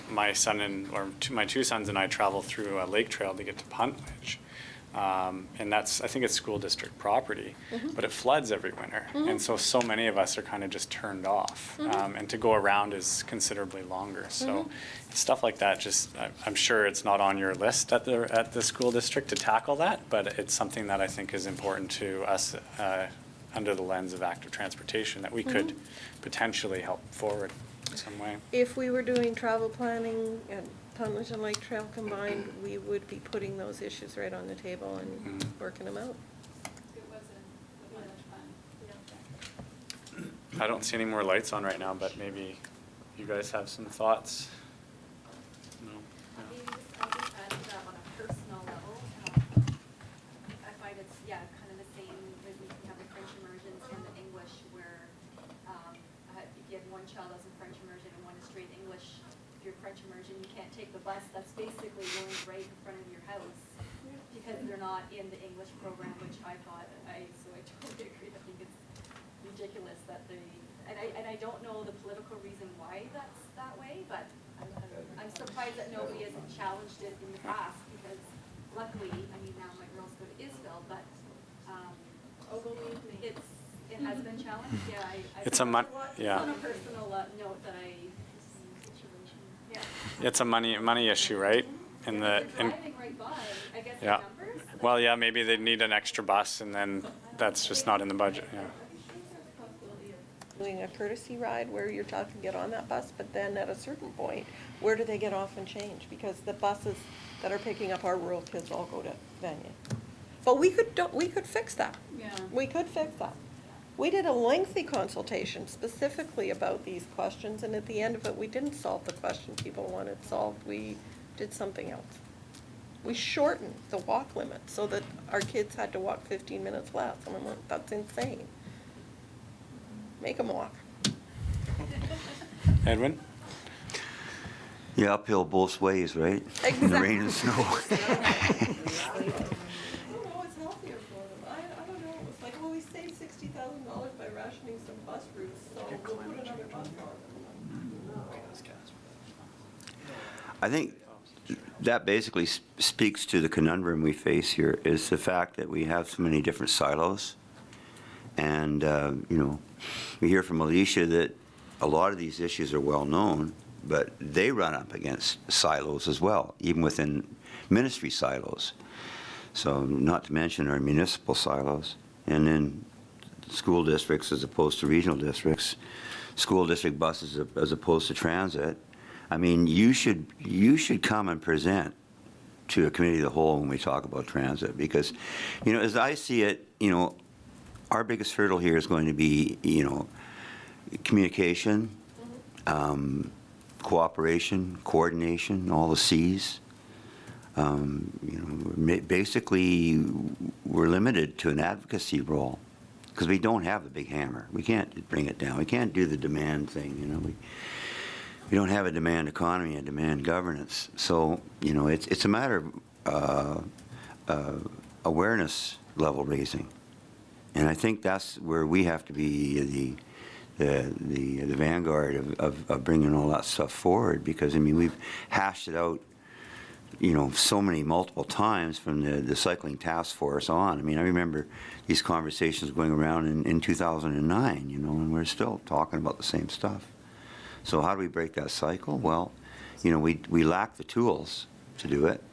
My two sons and I travel through a lake trail to get to Puntledge. And I think it's school district property, but it floods every winter. And so many of us are kind of just turned off. And to go around is considerably longer. So stuff like that, I'm sure it's not on your list at the school district to tackle that, but it's something that I think is important to us under the lens of active transportation that we could potentially help forward in some way. If we were doing travel planning and Puntledge and Lake Trail combined, we would be putting those issues right on the table and working them out. I don't see any more lights on right now, but maybe you guys have some thoughts. No? Maybe I'll just add to that on a personal level. I find it's, kind of the same as we have the French immersions and the English where if you have one child that's in French immersion and one is straight English, if you're French immersion, you can't take the bus. That's basically going right in front of your house because they're not in the English program, which I totally agree. I think it's ridiculous that and I don't know the political reason why that's that way, but I'm surprised that nobody hasn't challenged it in the past because luckily, now my girls go to Isfeld, but it has been challenged. It's a on a personal note that It's a money issue, right? driving right by, I guess the numbers. Well, yeah, maybe they need an extra bus, and then that's just not in the budget. Yeah. Doing a courtesy ride where you're talking get on that bus, but then at a certain point, where do they get off and change? Because the buses that are picking up our rural kids all go to Vanier. But we could fix that. Yeah. We could fix that. We did a lengthy consultation specifically about these questions, and at the end of it, we didn't solve the question people wanted solved. We did something else. We shortened the walk limit so that our kids had to walk 15 minutes less. And I'm like, that's insane. Make them walk. Edwin? Yeah, uphill both ways, right? In the rain and snow. I don't know, it's healthier for them. I don't know. It's like, well, we saved $60,000 by rationing some bus routes, so we'll put another bus on. I think that basically speaks to the conundrum we face here, is the fact that we have so many different silos. And, you know, we hear from Alicia that a lot of these issues are well known, but they run up against silos as well, even within ministry silos. So not to mention our municipal silos, and then school districts as opposed to regional districts, school district buses as opposed to transit. I mean, you should come and present to a committee of the whole when we talk about transit, because, you know, as I see it, you know, our biggest hurdle here is going to be, you know, communication, cooperation, coordination, all the C's. You know, basically, we're limited to an advocacy role because we don't have the big hammer. We can't bring it down. We can't do the demand thing. You know, we don't have a demand economy and demand governance. So, you know, it's a matter of awareness level raising, and I think that's where we have to be the vanguard of bringing all that stuff forward, because I mean we've hashed it out, you know, so many multiple times from the cycling task force on. I mean, I remember these conversations going around in 2009, you know, and we're still talking about the same stuff. So how do we break that cycle? Well, you know, we lack the tools to do it,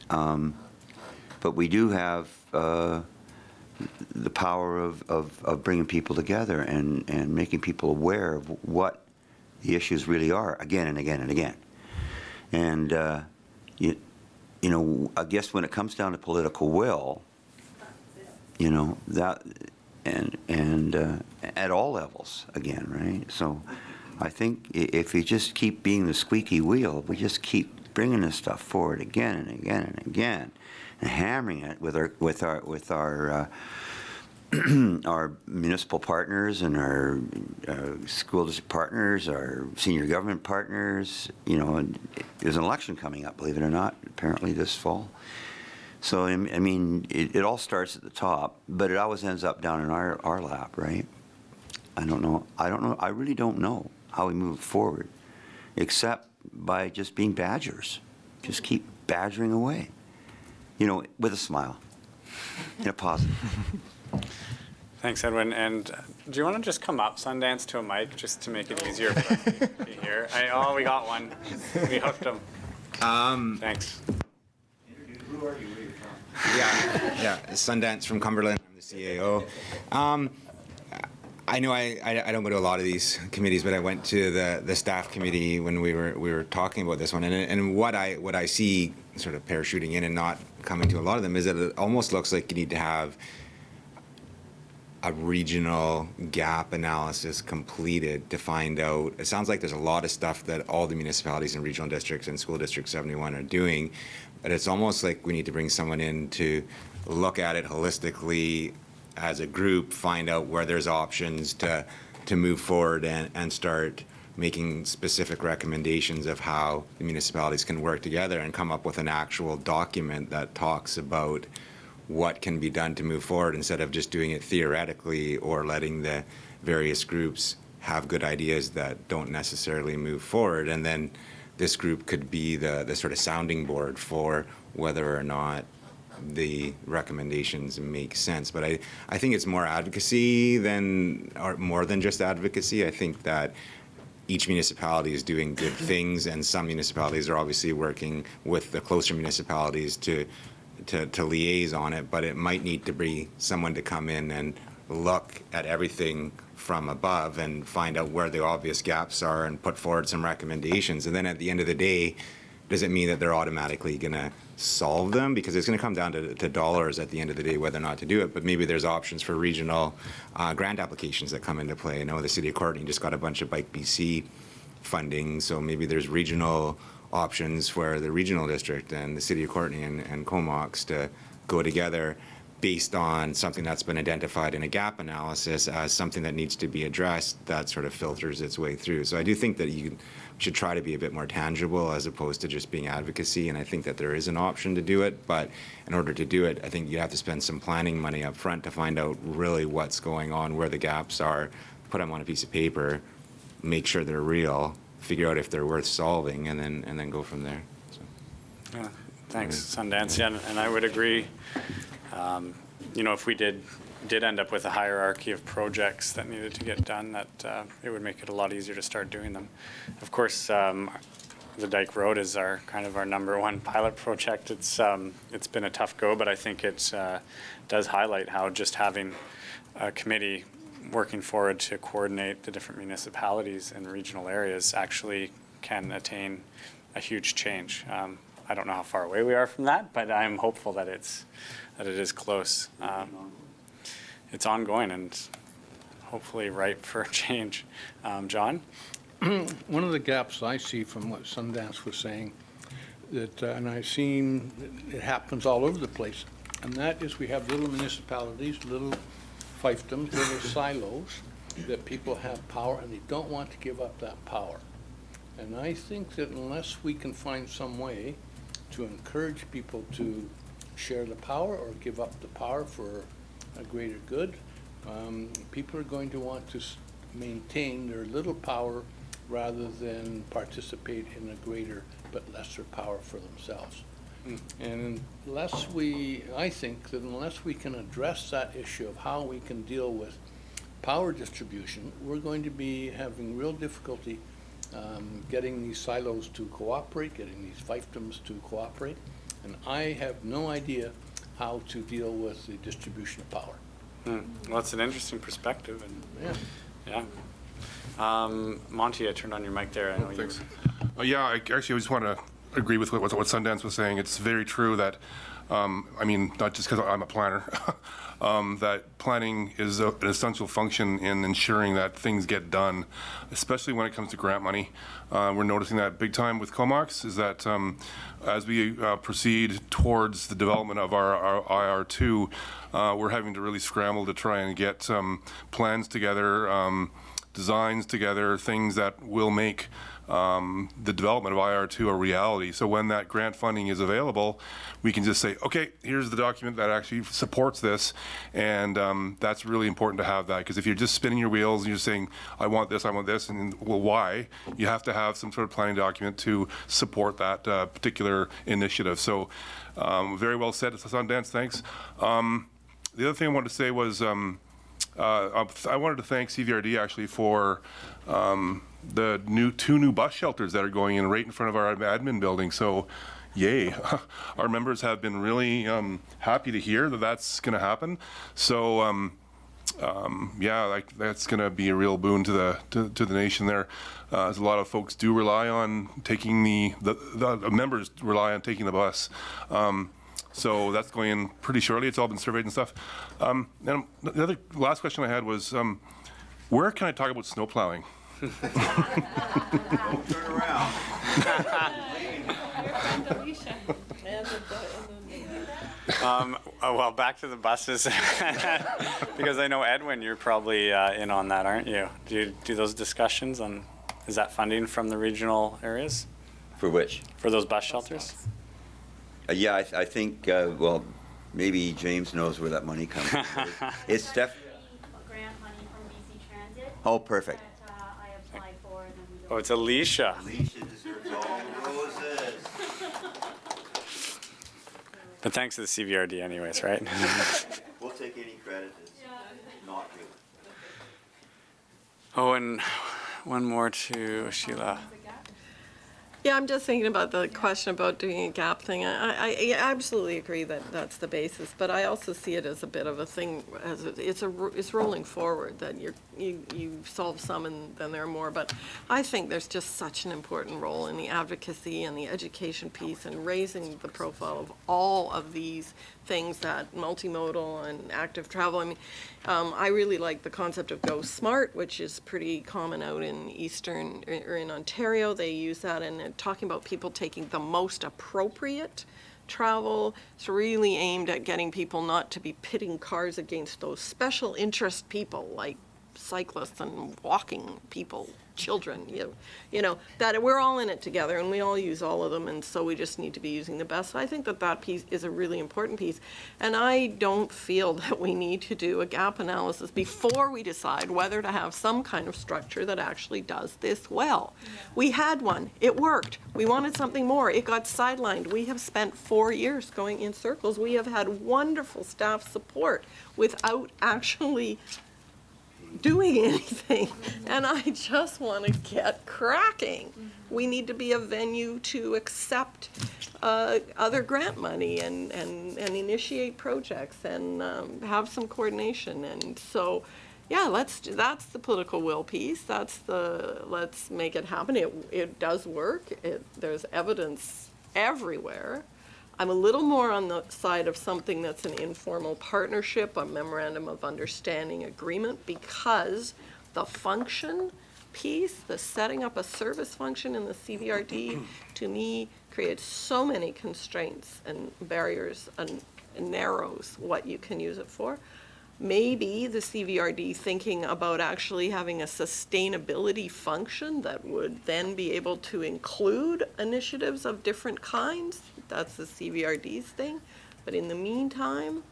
but we do have the power of bringing people together and making people aware of what the issues really are again and again and again. And, you know, I guess when it comes down to political will, you know, that, and at all levels again, right? So I think if we just keep being the squeaky wheel, we just keep bringing this stuff forward again and again and again, and hammering it with our our municipal partners and our school district partners, our senior government partners. You know, and there's an election coming up, believe it or not, apparently this fall. So I mean, it all starts at the top, but it always ends up down in our lap, right? I don't know. I really don't know how we move forward, except by just being badgers. Just keep badgering away. You know, with a smile, in a positive. Thanks, Edwin. And do you want to just come up, Sundance, to a mic, just to make it easier for us to be here? Oh, we got one. We hooked him. Thanks. Who are you? Where are you from? Yeah, Sundance from Cumberland. I'm the CAO. I know I don't go to a lot of these committees, but I went to the staff committee when we were talking about this one, and what I see sort of parachuting in and not coming to a lot of them is that it almost looks like you need to have a regional gap analysis completed to find out. It sounds like there's a lot of stuff that all the municipalities and regional districts and school district 71 are doing, but it's almost like we need to bring someone in to look at it holistically as a group, find out where there's options to move forward and start making specific recommendations of how the municipalities can work together and come up with an actual document that talks about what can be done to move forward, instead of just doing it theoretically or letting the various groups have good ideas that don't necessarily move forward. And then this group could be the sort of sounding board for whether or not the recommendations make sense. But I think it's more advocacy or more than just advocacy. I think that each municipality is doing good things, and some municipalities are obviously working with the closer municipalities to liaise on it, but it might need to be someone to come in and look at everything from above and find out where the obvious gaps are and put forward some recommendations. And then at the end of the day, doesn't mean that they're automatically going to solve them, because it's going to come down to dollars at the end of the day, whether or not to do it. But maybe there's options for regional grant applications that come into play. I know the City of Courtenay just got a bunch of Bike BC funding, so maybe there's regional options for the regional district and the City of Courtenay and Comox to go together based on something that's been identified in a gap analysis as something that needs to be addressed, that sort of filters its way through. So I do think that you should try to be a bit more tangible as opposed to just being advocacy, and I think that there is an option to do it, but in order to do it, I think you have to spend some planning money up front to find out really what's going on, where the gaps are, put them on a piece of paper, make sure they're real, figure out if they're worth solving, and then go from there. So. Yeah, thanks, Sundance. Yeah, and I would agree. You know, if we did end up with a hierarchy of projects that needed to get done, that it would make it a lot easier to start doing them. Of course, the Dyke Road is our number one pilot project. It's been a tough go, but I think it does highlight how just having a committee working forward to coordinate the different municipalities and regional areas actually can attain a huge change. I don't know how far away we are from that, but I'm hopeful that it is close. It's ongoing and hopefully ripe for change. John? One of the gaps I see from what Sundance was saying, that, and I've seen it happens all over the place, and that is we have little municipalities, little fiefdoms, little silos, that people have power and they don't want to give up that power. And I think that unless we can find some way to encourage people to share the power or give up the power for a greater good, people are going to want to maintain their little power rather than participate in a greater but lesser power for themselves. And I think that unless we can address that issue of how we can deal with power distribution, we're going to be having real difficulty getting these silos to cooperate, getting these fiefdoms to cooperate. And I have no idea how to deal with the distribution of power. Well, it's an interesting perspective. And yeah. Monty, I turned on your mic there. I know Thanks. I just want to agree with what Sundance was saying. It's very true that, I mean, not just because I'm a planner, that planning is an essential function in ensuring that things get done, especially when it comes to grant money. We're noticing that big time with Comox, is that as we proceed towards the development of our IR2, we're having to really scramble to try and get plans together, designs together, things that will make the development of IR2 a reality. So when that grant funding is available, we can just say, okay, here's the document that actually supports this. And that's really important to have that, because if you're just spinning your wheels and you're saying, I want this, and well, why? You have to have some sort of planning document to support that particular initiative. So very well said, Sundance, thanks. The other thing I wanted to say was, I wanted to thank CVRD actually for the two new bus shelters that are going in right in front of our admin building. So, yay! Our members have been really happy to hear that that's going to happen. So, that's going to be a real boon to the nation there. As a lot of folks do rely on taking the members rely on taking the bus. So that's going in pretty shortly. It's all been surveyed and stuff. And the last question I had was, where can I talk about snow plowing? Don't turn around. Well, back to the buses, because I know, Edwin, you're probably in on that, aren't you? Do you do those discussions on, is that funding from the regional areas? For which? For those bus shelters? Yeah, I think, well, maybe James knows where that money comes from. It's grant money from BC Transit. Oh, perfect. That I applied for, and then we don't. Oh, it's Alicia. Alicia deserves all the roses. But thanks to the CVRD anyways, right? We'll take any credit. It's not really. Oh, and one more to Sheila. Yeah, I'm just thinking about the question about doing a gap thing. I absolutely agree that that's the basis, but I also see it as a bit of a thing, as it's rolling forward, that you solve some and then there are more. But I think there's just such an important role in the advocacy and the education piece and raising the profile of all of these things, that multimodal and active travel. I mean, I really like the concept of Go Smart, which is pretty common out in Eastern, or in Ontario. They use that, and talking about people taking the most appropriate travel. It's really aimed at getting people not to be pitting cars against those special interest people like cyclists and walking people, children, you know, that we're all in it together and we all use all of them, and so we just need to be using the best. So I think that that piece is a really important piece, and I don't feel that we need to do a gap analysis before we decide whether to have some kind of structure that actually does this well. We had one, it worked. We wanted something more, it got sidelined. We have spent 4 years going in circles. We have had wonderful staff support without actually doing anything, and I just want to get cracking. We need to be a venue to accept other grant money and initiate projects and have some coordination. And so, yeah, that's the political will piece. That's the let's make it happen. It does work. There's evidence everywhere. I'm a little more on the side of something that's an informal partnership, a memorandum of understanding agreement, because the function piece, the setting up a service function in the CVRD, to me, creates so many constraints and barriers and narrows what you can use it for. Maybe the CVRD thinking about actually having a sustainability function that would then be able to include initiatives of different kinds. That's the CVRD's thing. But in the meantime,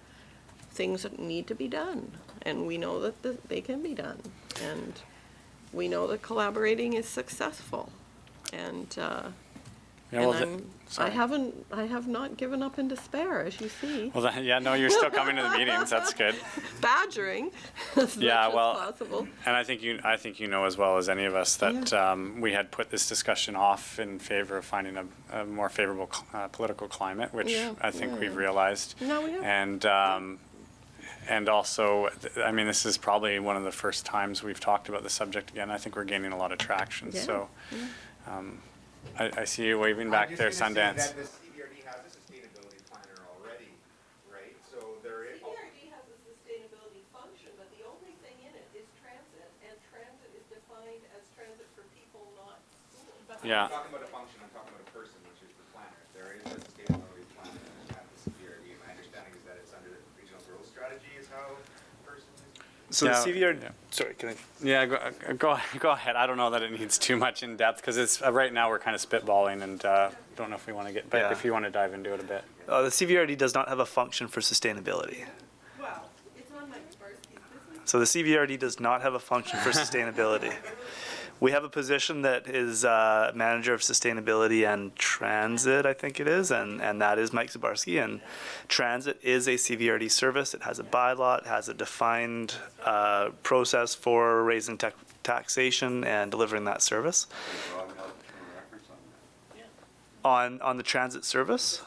things need to be done. And we know that they can be done. And we know that collaborating is successful. And I have not given up in despair, as you see. Well, yeah, no, you're still coming to the meetings. That's good. Badgering as much as possible. And I think you know as well as any of us that we had put this discussion off in favor of finding a more favorable political climate, which I think we've realized. No, we have. And also, I mean, this is probably one of the first times we've talked about the subject again. I think we're gaining a lot of traction. Yeah. So. I see you waving back there, Sundance. The CVRD has a sustainability planner already, right? So there is. CVRD has a sustainability function, but the only thing in it is transit, and transit is defined as transit for people, not schools. Yeah. I'm talking about a function, I'm talking about a person, which is the planner. There is a sustainability planner at the CVRD. My understanding is that it's under the regional growth strategy is how the person is. So the CVRD, sorry, can I? Yeah, go ahead. I don't know that it needs too much in depth because it's right now we're kind of spitballing and don't know if we want to get. But if you want to dive into it a bit. The CVRD does not have a function for sustainability. Well, it's on Mike Barsky's business. So the CVRD does not have a function for sustainability. We have a position that is manager of sustainability and transit, I think it is, and that is Mike Zabarski. And transit is a CVRD service. It has a bylaw. It has a defined process for raising taxation and delivering that service. On the transit service,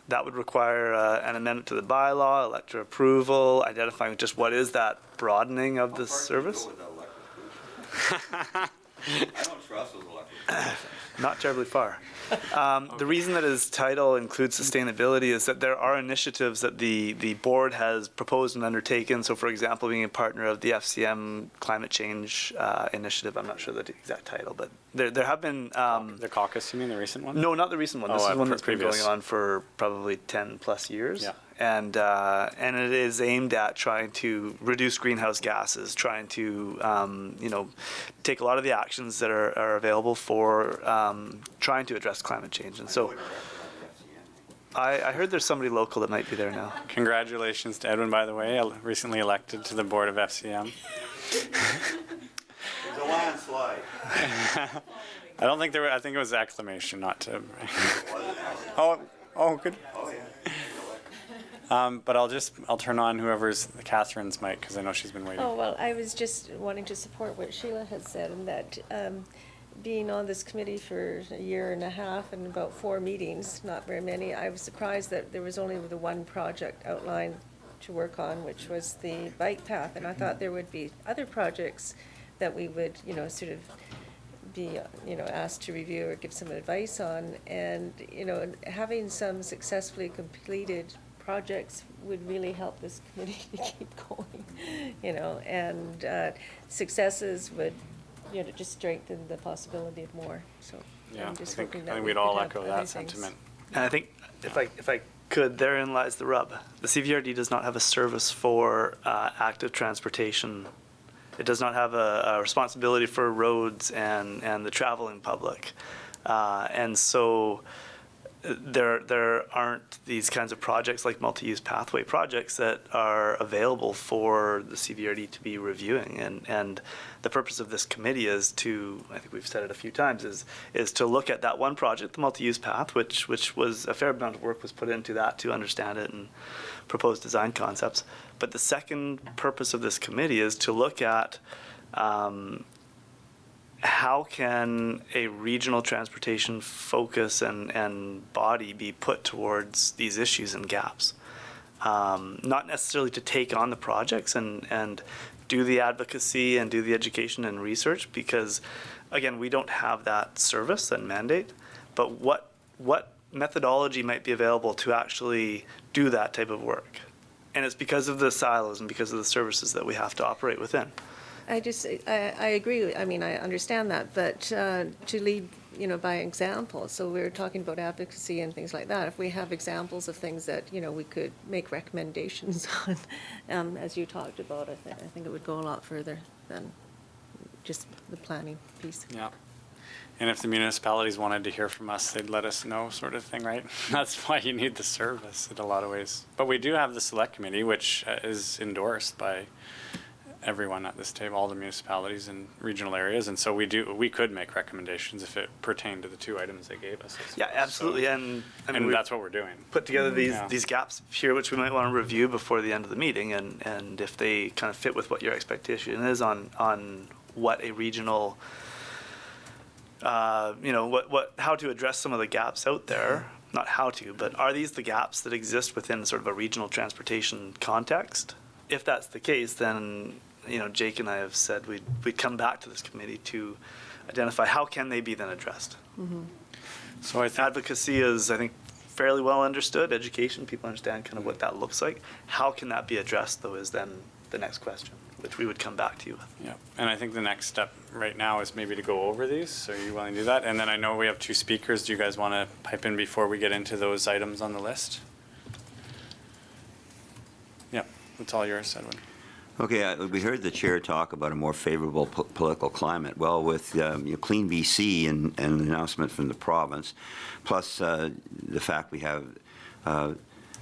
that would require an amendment to the bylaw, elector approval, identifying just what is that broadening of the service. I don't trust those electric. Not terribly far. The reason that his title includes sustainability is that there are initiatives that the board has proposed and undertaken. So, for example, being a partner of the FCM Climate Change Initiative. I'm not sure the exact title, but there have been... the caucus, you mean the recent one? No, not the recent one. This is one that's been previous. going on for probably 10 plus years. Yeah. And it is aimed at trying to reduce greenhouse gases, trying to, take a lot of the actions that are available for trying to address climate change. And so I heard there's somebody local that might be there now. Congratulations to Edwin, by the way, recently elected to the board of FCM. It's a landslide. I don't think I think it was acclamation, not to. Oh, good. But I'll turn on whoever's Catherine's mic because I know she's been waiting. Oh, well, I was just wanting to support what Sheila had said, and that being on this committee for a year and a half and about 4 meetings, not very many, I was surprised that there was only the one project outlined to work on, which was the bike path. And I thought there would be other projects that we would, sort of be, asked to review or give some advice on. And, having some successfully completed projects would really help this committee to keep going, and successes would, just strengthen the possibility of more, so. Yeah, I'm I just think hoping that we we'd could all have echo other that things. sentiment. And I think if I could, therein lies the rub. The CVRD does not have a service for active transportation. It does not have a responsibility for roads and the traveling public. And so there aren't these kinds of projects like multi-use pathway projects that are available for the CVRD to be reviewing. And the purpose of this committee is to, I think we've said it a few times, is to look at that one project, the multi-use path, which was a fair amount of work was put into that to understand it and propose design concepts. But the second purpose of this committee is to look at how can a regional transportation focus and body be put towards these issues and gaps? Not necessarily to take on the projects and do the advocacy and do the education and research, because, again, we don't have that service and mandate, but what methodology might be available to actually do that type of work? And it's because of the silos and because of the services that we have to operate within. I agree, I mean, I understand that, but to lead, by example, so we were talking about advocacy and things like that. If we have examples of things that, we could make recommendations on, as you talked about, I think it would go a lot further than just the planning piece. Yeah. And if the municipalities wanted to hear from us, they'd let us know, sort of thing, right? That's why you need the service in a lot of ways. But we do have the select committee, which is endorsed by everyone at this table, all the municipalities and regional areas. And so we could make recommendations if it pertained to the 2 items they gave us. Yeah, absolutely. And I mean, and that's what we're doing. Put together these gaps here, which we might want to review before the end of the meeting, and if they kind of fit with what your expectation is on what a regional, how to address some of the gaps out there. Not how to, but are these the gaps that exist within sort of a regional transportation context? If that's the case, then Jake and I have said we'd come back to this committee to identify how can they be then addressed. Mm-hmm. So advocacy is, I think, fairly well understood. Education, people understand kind of what that looks like. How can that be addressed, though, is then the next question, which we would come back to you with. Yeah, and I think the next step right now is maybe to go over these. So are you willing to do that? And then I know we have 2 speakers. Do you guys want to pipe in before we get into those items on the list? Yeah, it's all yours, Edwin. Okay, we heard the chair talk about a more favorable political climate. Well, with Clean BC and the announcement from the province, plus the fact we have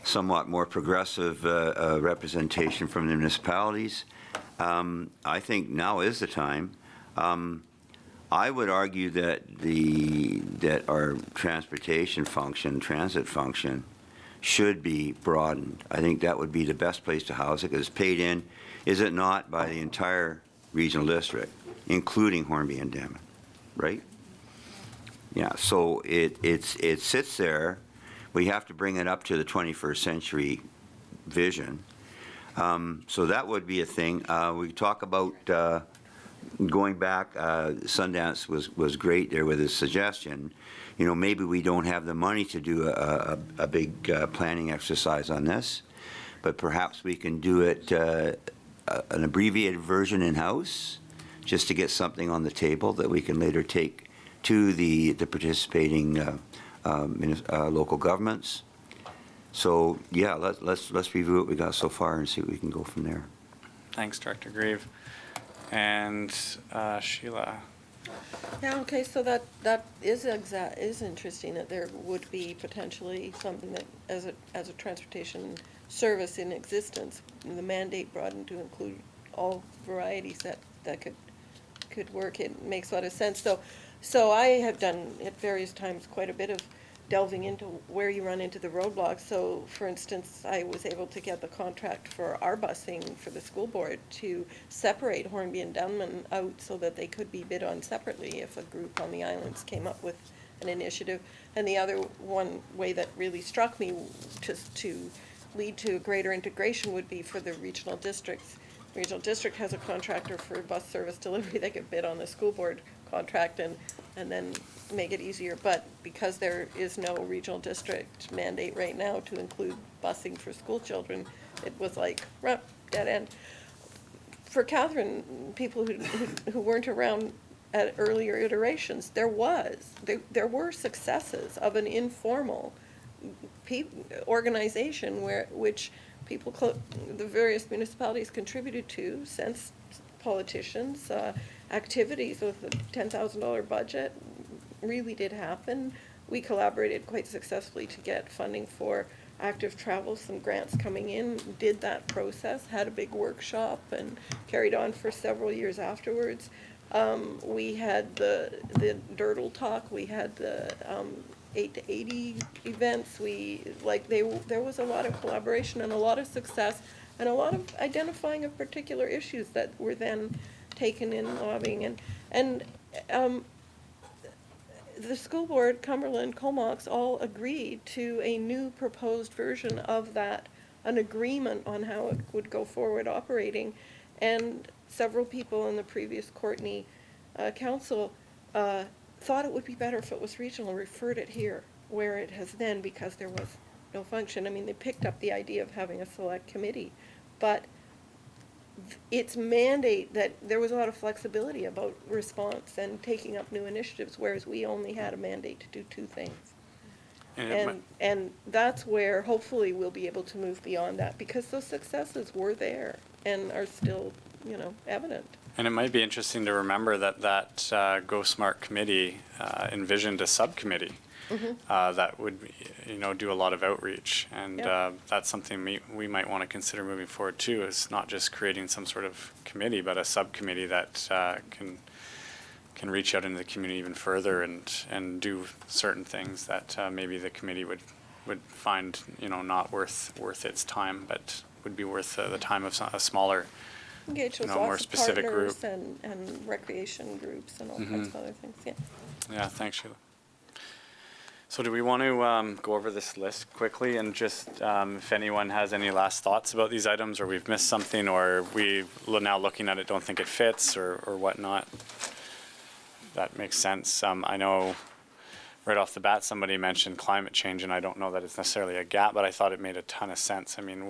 somewhat more progressive representation from the municipalities, I think now is the time. I would argue that our transportation function, transit function, should be broadened. I think that would be the best place to house it, because it's paid in, is it not, by the entire regional district, including Hornby and Dammen, right? Yeah, so it sits there. We have to bring it up to the 21st century vision. So that would be a thing. We talk about going back, Sundance was great there with his suggestion. Maybe we don't have the money to do a big planning exercise on this, but perhaps we can do it an abbreviated version in-house, just to get something on the table that we can later take to the participating local governments. So yeah, let's review what we got so far and see what we can go from there. Thanks, Director Grieve. And Sheila. Yeah, okay, so that is interesting, that there would be potentially something that, as a transportation service in existence, the mandate broadened to include all varieties that could work. It makes a lot of sense. So I have done at various times quite a bit of delving into where you run into the roadblocks. So, for instance, I was able to get the contract for our busing for the school board to separate Hornby and Dunman out so that they could be bid on separately if a group on the islands came up with an initiative. And the other one way that really struck me to lead to greater integration would be for the regional districts. Regional district has a contractor for bus service delivery. They could bid on the school board contract and then make it easier. But because there is no regional district mandate right now to include busing for school children, it was like, dead end. For Catherine, people who weren't around at earlier iterations, there were successes of an informal organization which people, the various municipalities contributed to, since politicians, activities with a $10,000 budget really did happen. We collaborated quite successfully to get funding for active travel, some grants coming in, did that process, had a big workshop and carried on for several years afterwards. We had the Dirtle Talk, we had the 8 to 80 events. There was a lot of collaboration and a lot of success and a lot of identifying of particular issues that were then taken in lobbying. And the school board, Cumberland, Comox, all agreed to a new proposed version of that, an agreement on how it would go forward operating. And several people in the previous Courtney council thought it would be better if it was regional, referred it here, where it has then, because there was no function. I mean, they picked up the idea of having a select committee, but its mandate that there was a lot of flexibility about response and taking up new initiatives, whereas we only had a mandate to do two things. And that's where hopefully we'll be able to move beyond that, because those successes were there and are still, evident. And it might be interesting to remember that Go Smart committee envisioned a subcommittee that would, do a lot of outreach. And that's something we might want to consider moving forward too, is not just creating some sort of committee, but a subcommittee that can reach out into the community even further and do certain things that maybe the committee would find, not worth its time, but would be worth the time of a smaller, Engage with more lots of specific partners group. and recreation groups and all kinds of other things, Yeah, thanks, Sheila. So do we want to go over this list quickly and just, if anyone has any last thoughts about these items, or we've missed something, or we now looking at it don't think it fits, or whatnot? That makes sense. I know right off the bat somebody mentioned climate change, and I don't know that it's necessarily a gap, but I thought it made a ton of sense. I mean,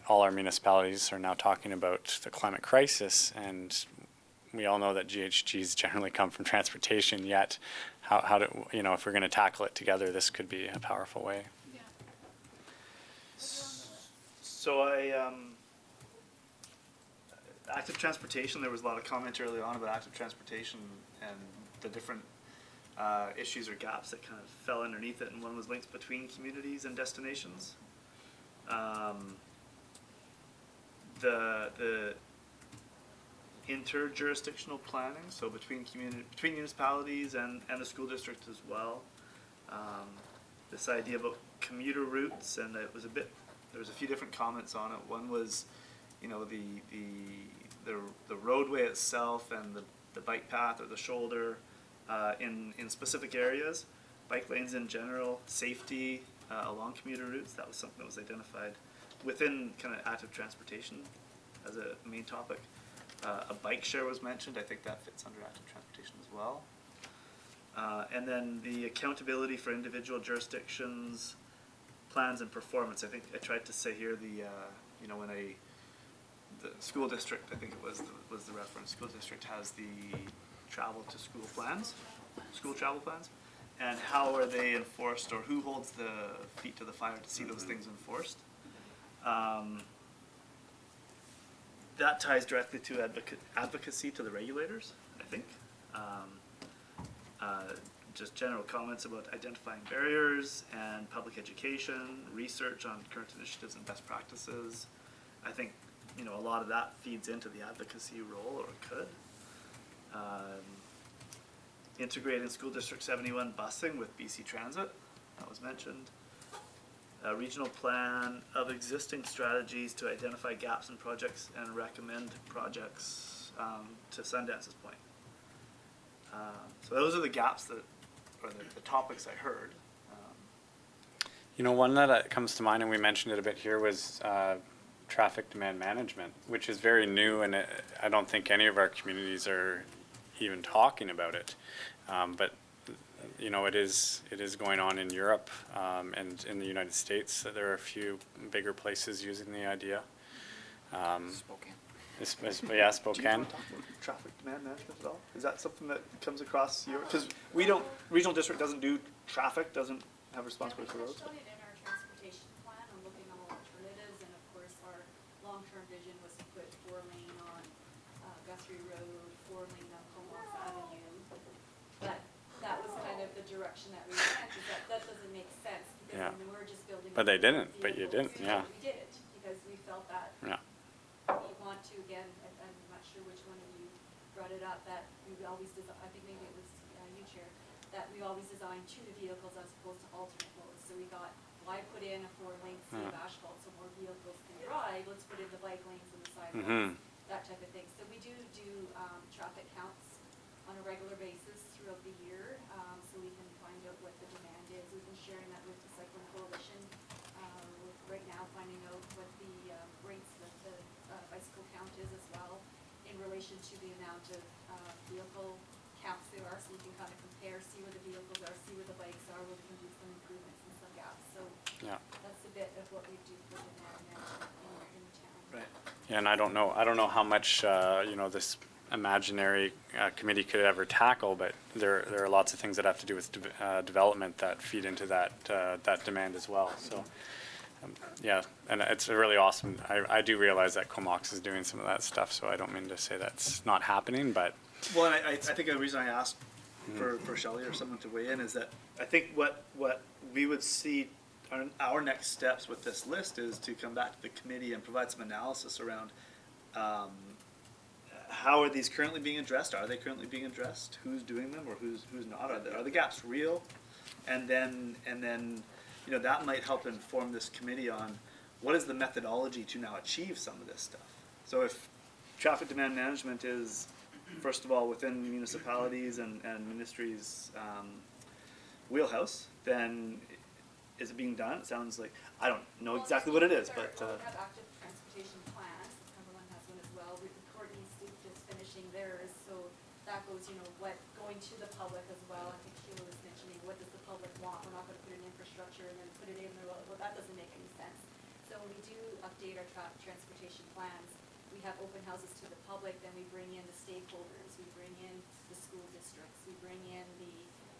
all our municipalities are now talking about the climate crisis, and we all know that GHGs generally come from transportation, yet how do, if we're going to tackle it together, this could be a powerful way. So active transportation, there was a lot of comment early on about active transportation and the different issues or gaps that kind of fell underneath it, and one was links between communities and destinations. The interjurisdictional planning, so between municipalities and the school district as well. This idea about commuter routes, and there was a few different comments on it. One was, the roadway itself and the bike path or the shoulder in specific areas, bike lanes in general, safety along commuter routes. That was something that was identified within kind of active transportation as a main topic. A bike share was mentioned. I think that fits under active transportation as well. And then the accountability for individual jurisdictions, plans and performance. I think I tried to say here when the school district, I think it was the reference, school district has the travel to school travel plans, and how are they enforced, or who holds the feet to the fire to see those things enforced. That ties directly to advocacy to the regulators, I think. Just general comments about identifying barriers and public education, research on current initiatives and best practices. I think, a lot of that feeds into the advocacy role, or it could. Integrating School District 71 busing with BC Transit. that was mentioned. A regional plan of existing strategies to identify gaps in projects and recommend projects, to Sundance's point. So those are the gaps that, or the topics I heard. You know, one that comes to mind, and we mentioned it a bit here, was traffic demand management, which is very new, and I don't think any of our communities are even talking about it. But you know, it is going on in Europe and in the United States. There are a few bigger places using the idea. Spokane. Yeah, Spokane. Traffic demand management at all? Is that something that comes across your, because regional district doesn't do traffic, doesn't have responsibility for roads? We touched on it in our transportation plan, on looking at all alternatives, and of course, our long-term vision was to put 4-lane on Guthrie Road, 4-lane on Comox Avenue. But that was kind of the direction that we went, is that doesn't make sense, because Yeah. when we're just building. But they didn't, but you vehicles, didn't, yeah. We did it, because we felt that Yeah. we want to, again, I'm not sure which one of you brought it up, that we always I think maybe it was you, Chair, that we always design to the vehicles as opposed to alternate modes. So we thought, why put in a 4-lane sea of asphalt so more vehicles can drive? Let's put in the bike lanes and the sidewalks, that type of thing. So we do traffic counts on a regular basis throughout the year, so we can find out what the demand is. We've been sharing that with the Cycling Coalition. We're right now finding out what the rates of the bicycle count is as well in relation to the amount of vehicle counts there are, so we can kind of compare, see where the vehicles are, see where the bikes are, where we can do some improvements and some gaps. So Yeah. that's a bit of what we do for demand management in the town. Right. Yeah, and I don't know how much you know, this imaginary committee could ever tackle, but there are lots of things that have to do with development that feed into that demand as well. So yeah, and it's really awesome. I do realize that Comox is doing some of that stuff, so I don't mean to say that's not happening, but Well, and I think the reason I asked for Shelley or someone to weigh in is that I think what we would see our next steps with this list is to come back to the committee and provide some analysis around how are these currently being addressed? Are they currently being addressed? Who's doing them or who's not? Are the gaps real? And then you know, that might help inform this committee on what is the methodology to now achieve some of this stuff. So if traffic demand management is, first of all, within municipalities and ministries' wheelhouse, then is it being done? It sounds like, I don't know exactly what it is, but. We have active transportation plans, Cumberland has one as well. Courtney's just finishing theirs, so that goes, you know, what, going to the public as well. I think Sheila was mentioning, what does the public want? We're not gonna put in infrastructure and then put it in there, well, that doesn't make any sense. So when we do update our transportation plans, we have open houses to the public, then we bring in the stakeholders, we bring in the school districts, we bring in the,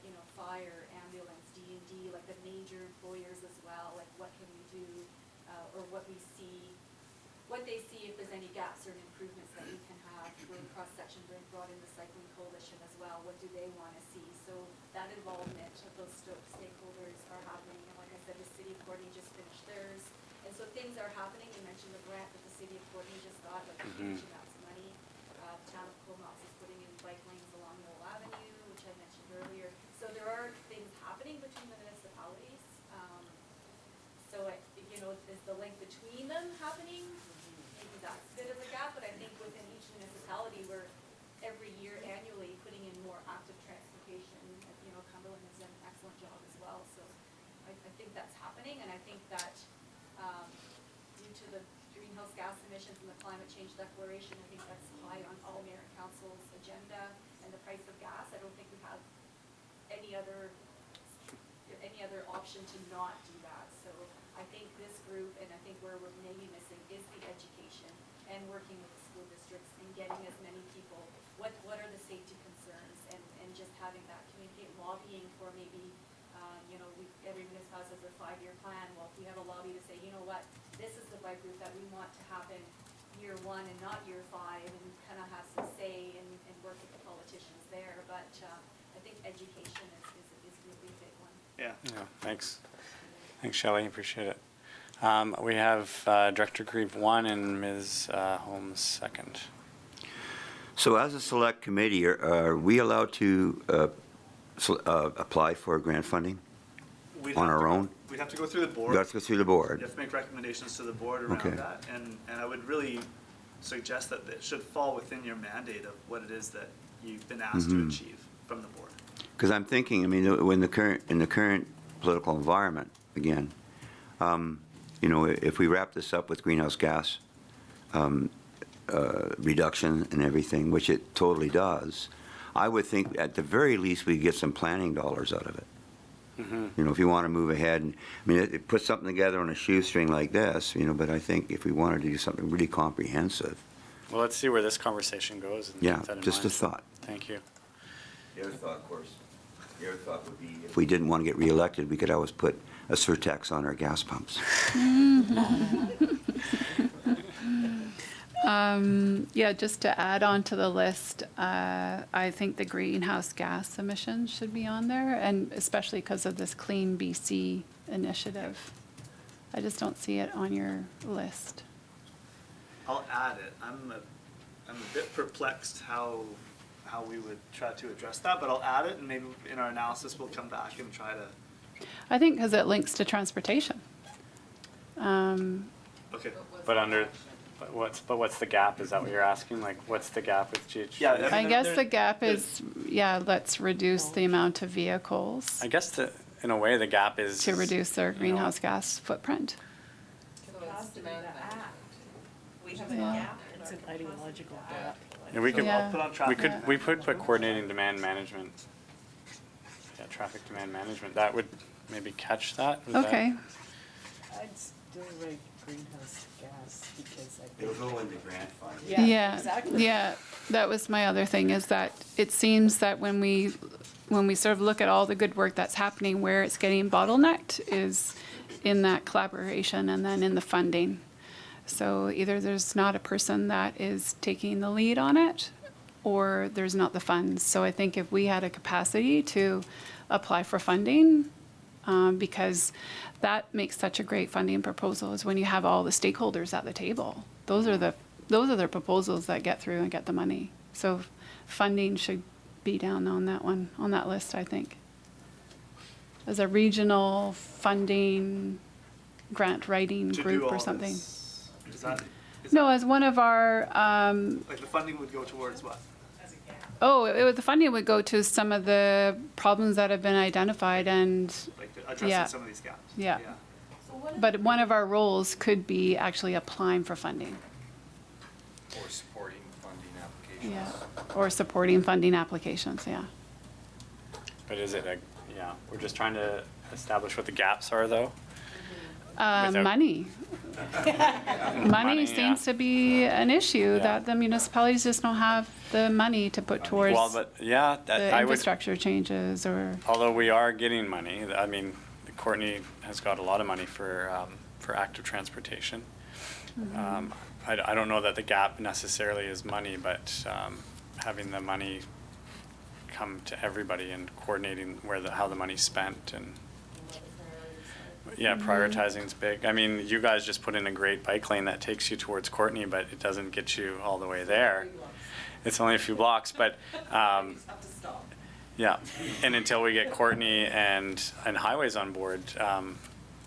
you know, fire, ambulance, D&D, like the major employers as well, like what can we do, or what we see, what they see if there's any gaps or improvements that we can have. We're cross-section, brought in the Cycling Coalition as well, what do they want to see? So that involvement of those stakeholders are happening, and like I said, the City of Courtney just finished theirs. And so things are happening. You mentioned the grant that the City of Courtney just got, like huge amounts of money. The town of Comox is putting in bike lanes along Knoll Avenue, which I mentioned earlier. So there are things happening between the municipalities. So you know, is the link between them happening? Maybe that's a bit of a gap, but I think within each municipality, we're every year annually putting in more active transportation. You know, Cumberland has done an excellent job as well. So I think that's happening, and I think that due to the greenhouse gas emissions and the climate change declaration, I think that's high on all mayor and council's agenda. And the price of gas, I don't think we have any other option to not do that. So I think this group, and I think where we're maybe missing, is the education and working with the school districts and getting as many people, what are the safety concerns, and just having that communicate, lobbying for maybe, you know, every municipality has a 5-year plan. Well, if we have a lobby to say, you know what, this is the bike route that we want to happen year 1 and not year 5, and kind of have some say and work with the politicians there. But I think education is really a big one. Yeah. yeah, thanks. Thanks, Shelley, appreciate it. We have Director Grieve 1 and Ms. Holmes 2nd. So as a select committee, are we allowed to apply for grant funding? We'd on have our to go- own? We'd have to go through the board. We have to go through the board. You have to make recommendations to the board Okay. around that, and I would really suggest that it should fall within your mandate of what it is that you've been asked to achieve from the board. Because I'm thinking, I mean, in the current political environment, again, if we wrap this up with greenhouse gas reduction and everything, which it totally does, I would think at the very least we get some planning dollars out of it. If you want to move ahead, and, I mean, it put something together on a shoestring like this, but I think if we wanted to do something really comprehensive, Well, let's see where this conversation goes. And yeah, keep that in just a mind. thought. Thank you. The other thought, of course, would be if we didn't want to get reelected, we could always put a surtax on our gas pumps. Yeah, just to add on to the list, I think the greenhouse gas emissions should be on there, and especially because of this Clean BC initiative. I just don't see it on your list. I'll add it. I'm a bit perplexed how we would try to address that, but I'll add it, and maybe in our analysis we'll come back and try to. I think because it links to transportation. Okay. But what's the gap? Is that what you're asking? Like, what's the gap with GH? Yeah, I guess the gap is, let's reduce the amount of vehicles I guess in a way, the gap is to reduce their greenhouse gas footprint. It's an ideological gap. Yeah, we could. Yeah. Put on traffic. We could put coordinating demand management. Yeah, traffic demand management. That would maybe catch that. Would that- Okay. I'd still rate greenhouse gas because I It'll think. go in the grant fund. Yeah, Exactly. yeah, that was my other thing, is that it seems that when we sort of look at all the good work that's happening, where it's getting bottlenecked is in that collaboration and then in the funding. So either there's not a person that is taking the lead on it, or there's not the funds. So I think if we had a capacity to apply for funding, because that makes such a great funding proposal, is when you have all the stakeholders at the table. Those are the proposals that get through and get the money. So funding should be down on that one, on that list, I think. As a regional funding grant writing To do group all or something. this. Is No, that, as one of our, like the funding would go towards what? the funding would go to some of the problems that have been identified and, Like addressing Yeah. some of these gaps. yeah. But one of our roles could be actually applying for funding. Or supporting funding applications. Yeah, or supporting funding applications, yeah. But is it we're just trying to establish what the gaps are, though. Without- Money. Money seems to be an issue, Yeah. that the municipalities just don't have the money to put towards Well, but yeah, the I would. infrastructure changes, or, Although we are getting money, I mean, Courtney has got a lot of money for active transportation. I don't know that the gap necessarily is money, but having the money come to everybody and coordinating how the money's spent and. Yeah, prioritizing's big. I mean, you guys just put in a great bike lane that takes you towards Courtney, but it doesn't get you all the way there. It's only a few blocks, but, yeah. And until we get Courtney and highways on board,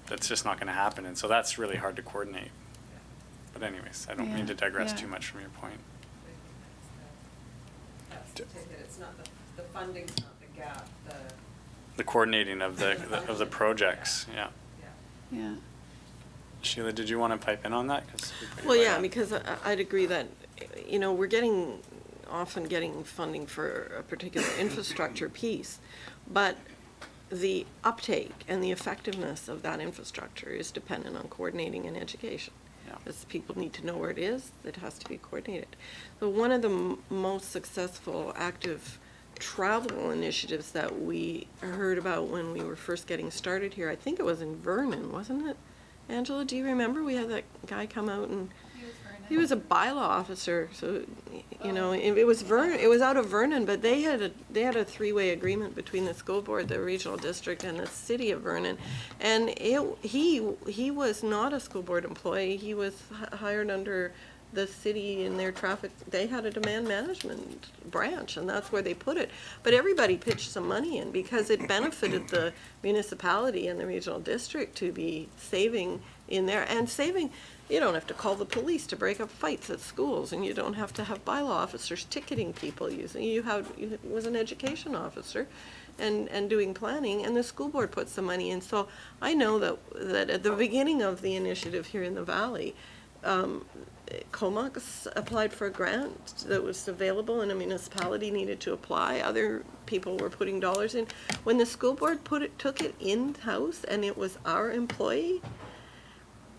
that's just not gonna happen. And so that's really hard to coordinate. But anyways, I don't mean to digress Yeah. too much from your point. It's not, the funding's not the gap, The coordinating of the projects, yeah. yeah. Sheila, did you want to pipe in on that? 'Cause we put you Well, right yeah, on. because I'd agree that, we're often getting funding for a particular infrastructure piece, but the uptake and the effectiveness of that infrastructure is dependent on coordinating and education. Yeah. Because people need to know where it is, it has to be coordinated. So one of the most successful active travel initiatives that we heard about when we were first getting started here, I think it was in Vernon, wasn't it? Angela, do you remember? We had that guy come out and he was a bylaw officer, so, it was Vernon, it was out of Vernon, but they had a three-way agreement between the school board, the regional district, and the city of Vernon. And he was not a school board employee, he was hired under the city in their traffic, they had a demand management branch, and that's where they put it. But everybody pitched some money in because it benefited the municipality and the regional district to be saving in there. And saving, you don't have to call the police to break up fights at schools, and you don't have to have bylaw officers ticketing people using, you was an education officer and doing planning, and the school board put some money in. So I know that at the beginning of the initiative here in the Valley, Comox applied for a grant that was available and a municipality needed to apply. Other people were putting dollars in. When the school board took it in-house and it was our employee,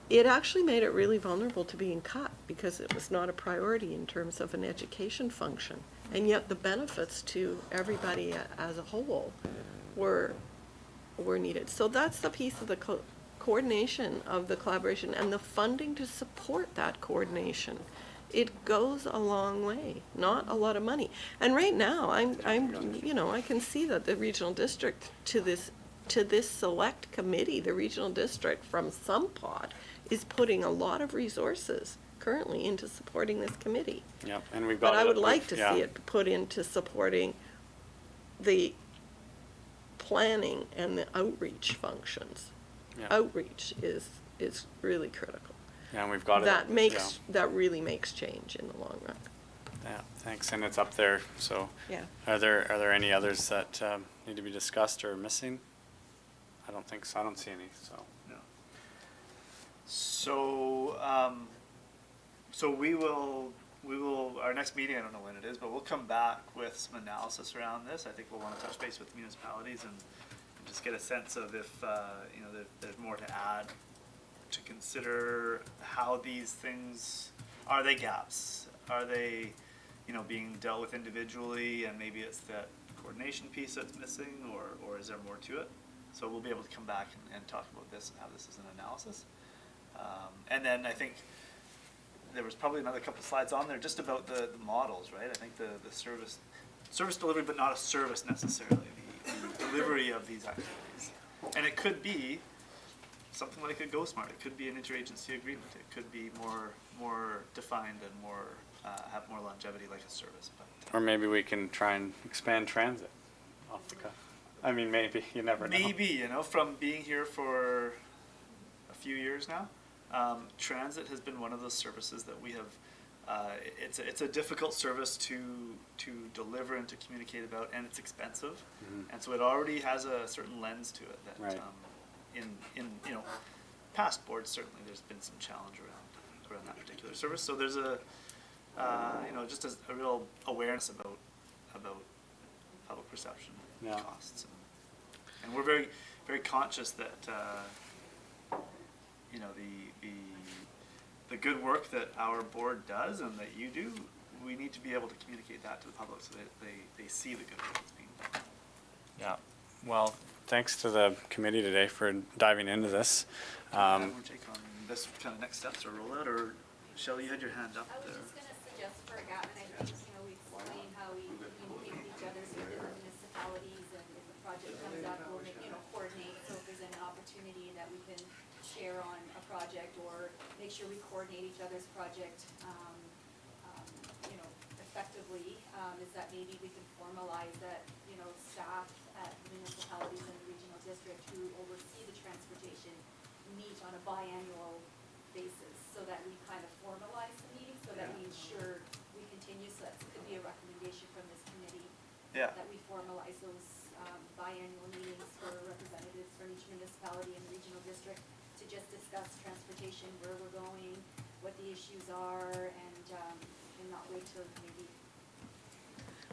it actually made it really vulnerable to being cut because it was not a priority in terms of an education function. And yet the benefits to everybody as a whole were needed. So that's the piece of the coordination of the collaboration and the funding to support that coordination. It goes a long way, not a lot of money. And right now, I can see that the regional district to this select committee, the regional district from some pot is putting a lot of resources currently into supporting this committee. Yep, and we've got. But I would like to see it put into supporting the planning and the outreach functions. Yeah. Outreach is really critical. Yeah, and we've got That really makes change in the long run. Yeah, thanks, and it's up there, so. Yeah. Are there any others that need to be discussed or missing? I don't think so, I don't see any, so. No. So we will, our next meeting, I don't know when it is, but we'll come back with some analysis around this. I think we'll want to touch base with municipalities and just get a sense of if, there's more to add, to consider how these things, are they gaps? Are they, being dealt with individually, and maybe it's that coordination piece that's missing, or is there more to it? So we'll be able to come back and talk about this and have this as an analysis. And then I think there was probably another couple slides on there just about the models, right? I think the service delivery, but not a service necessarily, the delivery of these activities. And it could be something like a GoSmart. It could be an interagency agreement. It could be more defined and more have more longevity like a service. But Or maybe we can try and expand transit off the cuff. I mean, maybe, you never know. maybe, from being here for a few years now, transit has been one of those services that we have. It's a difficult service to deliver and to communicate about, and it's expensive, and so it already has a certain lens to it that, Right. in past boards certainly there's been some challenge around that particular service. So there's just a real awareness about public perception, Yeah. costs, and we're very very conscious that the good work that our board does and that you do, we need to be able to communicate that to the public so that they see the good work that's being done. Yeah, well, thanks to the committee today for diving into this. More take on this kind of next steps or rollout, or Shelley, you had your hand up I was there. just gonna suggest for a gap, and I think, we explain how we communicate with each other within the municipalities, and if a project comes up, we'll make, coordinate, so if there's an opportunity that we can share on a project, or make sure we coordinate each other's project, effectively, is that maybe we can formalize that, staff at municipalities and the regional district who oversee the transportation meet on a biannual basis, so that we kind of formalize the meeting, so that we ensure we continue, so that could be a recommendation from this committee. Yeah. That we formalize those biannual meetings for representatives from each municipality and regional district to just discuss transportation, where we're going, what the issues are, and not wait till maybe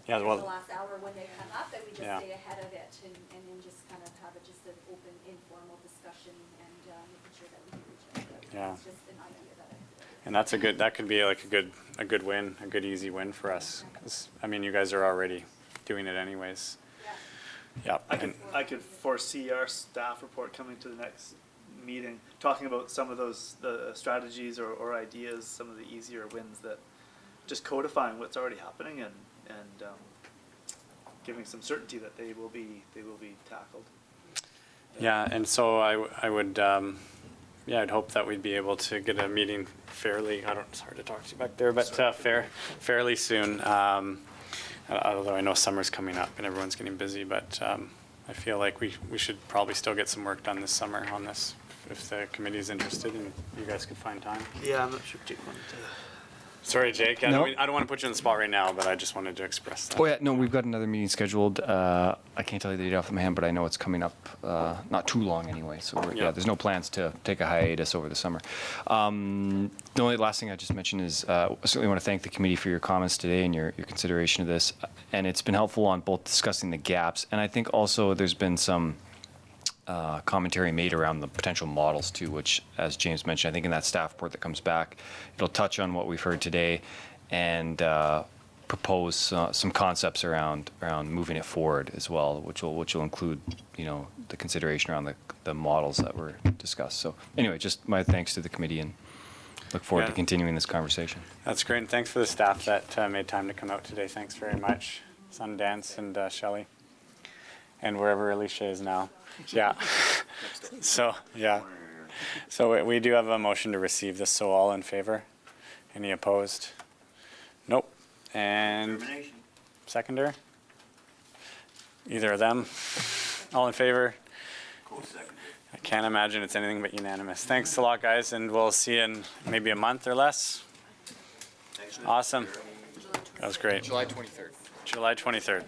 Yeah, the well, last hour when they come up, that we just Yeah. stay ahead of it and then just kind of have it just an open, informal discussion and making sure that we can reach out. Yeah. It's just an idea that I. and that could be like a good win, a good easy win for us. 'Cause, I mean, you guys are already doing it anyways. Yeah. Yeah. I could foresee our staff report coming to the next meeting, talking about some of the strategies or ideas, some of the easier wins, that just codifying what's already happening and giving some certainty that they will be tackled. Yeah, and so I would, yeah, I'd hope that we'd be able to get a meeting fairly, it's hard to talk to you back there, but fairly soon. Although I know summer's coming up and everyone's getting busy, but I feel like we should probably still get some work done this summer on this, if the committee's interested and you guys could find time. Yeah, I'm not sure if Jake wanted to. Sorry, Jake, I No. don't want to put you on the spot right now, but I just wanted to express that. Oh, yeah, no, we've got another meeting scheduled. I can't tell you the date off my hand, but I know it's coming up not too long anyway. So, Yeah. there's no plans to take a hiatus over the summer. The only last thing I just mentioned is I certainly want to thank the committee for your comments today and your consideration of this. And it's been helpful on both discussing the gaps, and I think also there's been some commentary made around the potential models too, which, as James mentioned, I think in that staff report that comes back, it'll touch on what we've heard today and propose some concepts around moving it forward as well, which will include, the consideration around the models that were discussed. So anyway, just my thanks to the committee and look forward to Yeah. continuing this conversation. That's great, and thanks for the staff that made time to come out today. Thanks very much, Sundance and Shelley, and wherever Alicia is now. Yeah. So, yeah. So we do have a motion to receive this, so all in favor? Any opposed? Nope. And seconder? Either of them? All in favor? I can't imagine it's anything but unanimous. Thanks a lot, guys, and we'll see you in maybe a month or less. Awesome. That was great. July 23rd. July 23rd.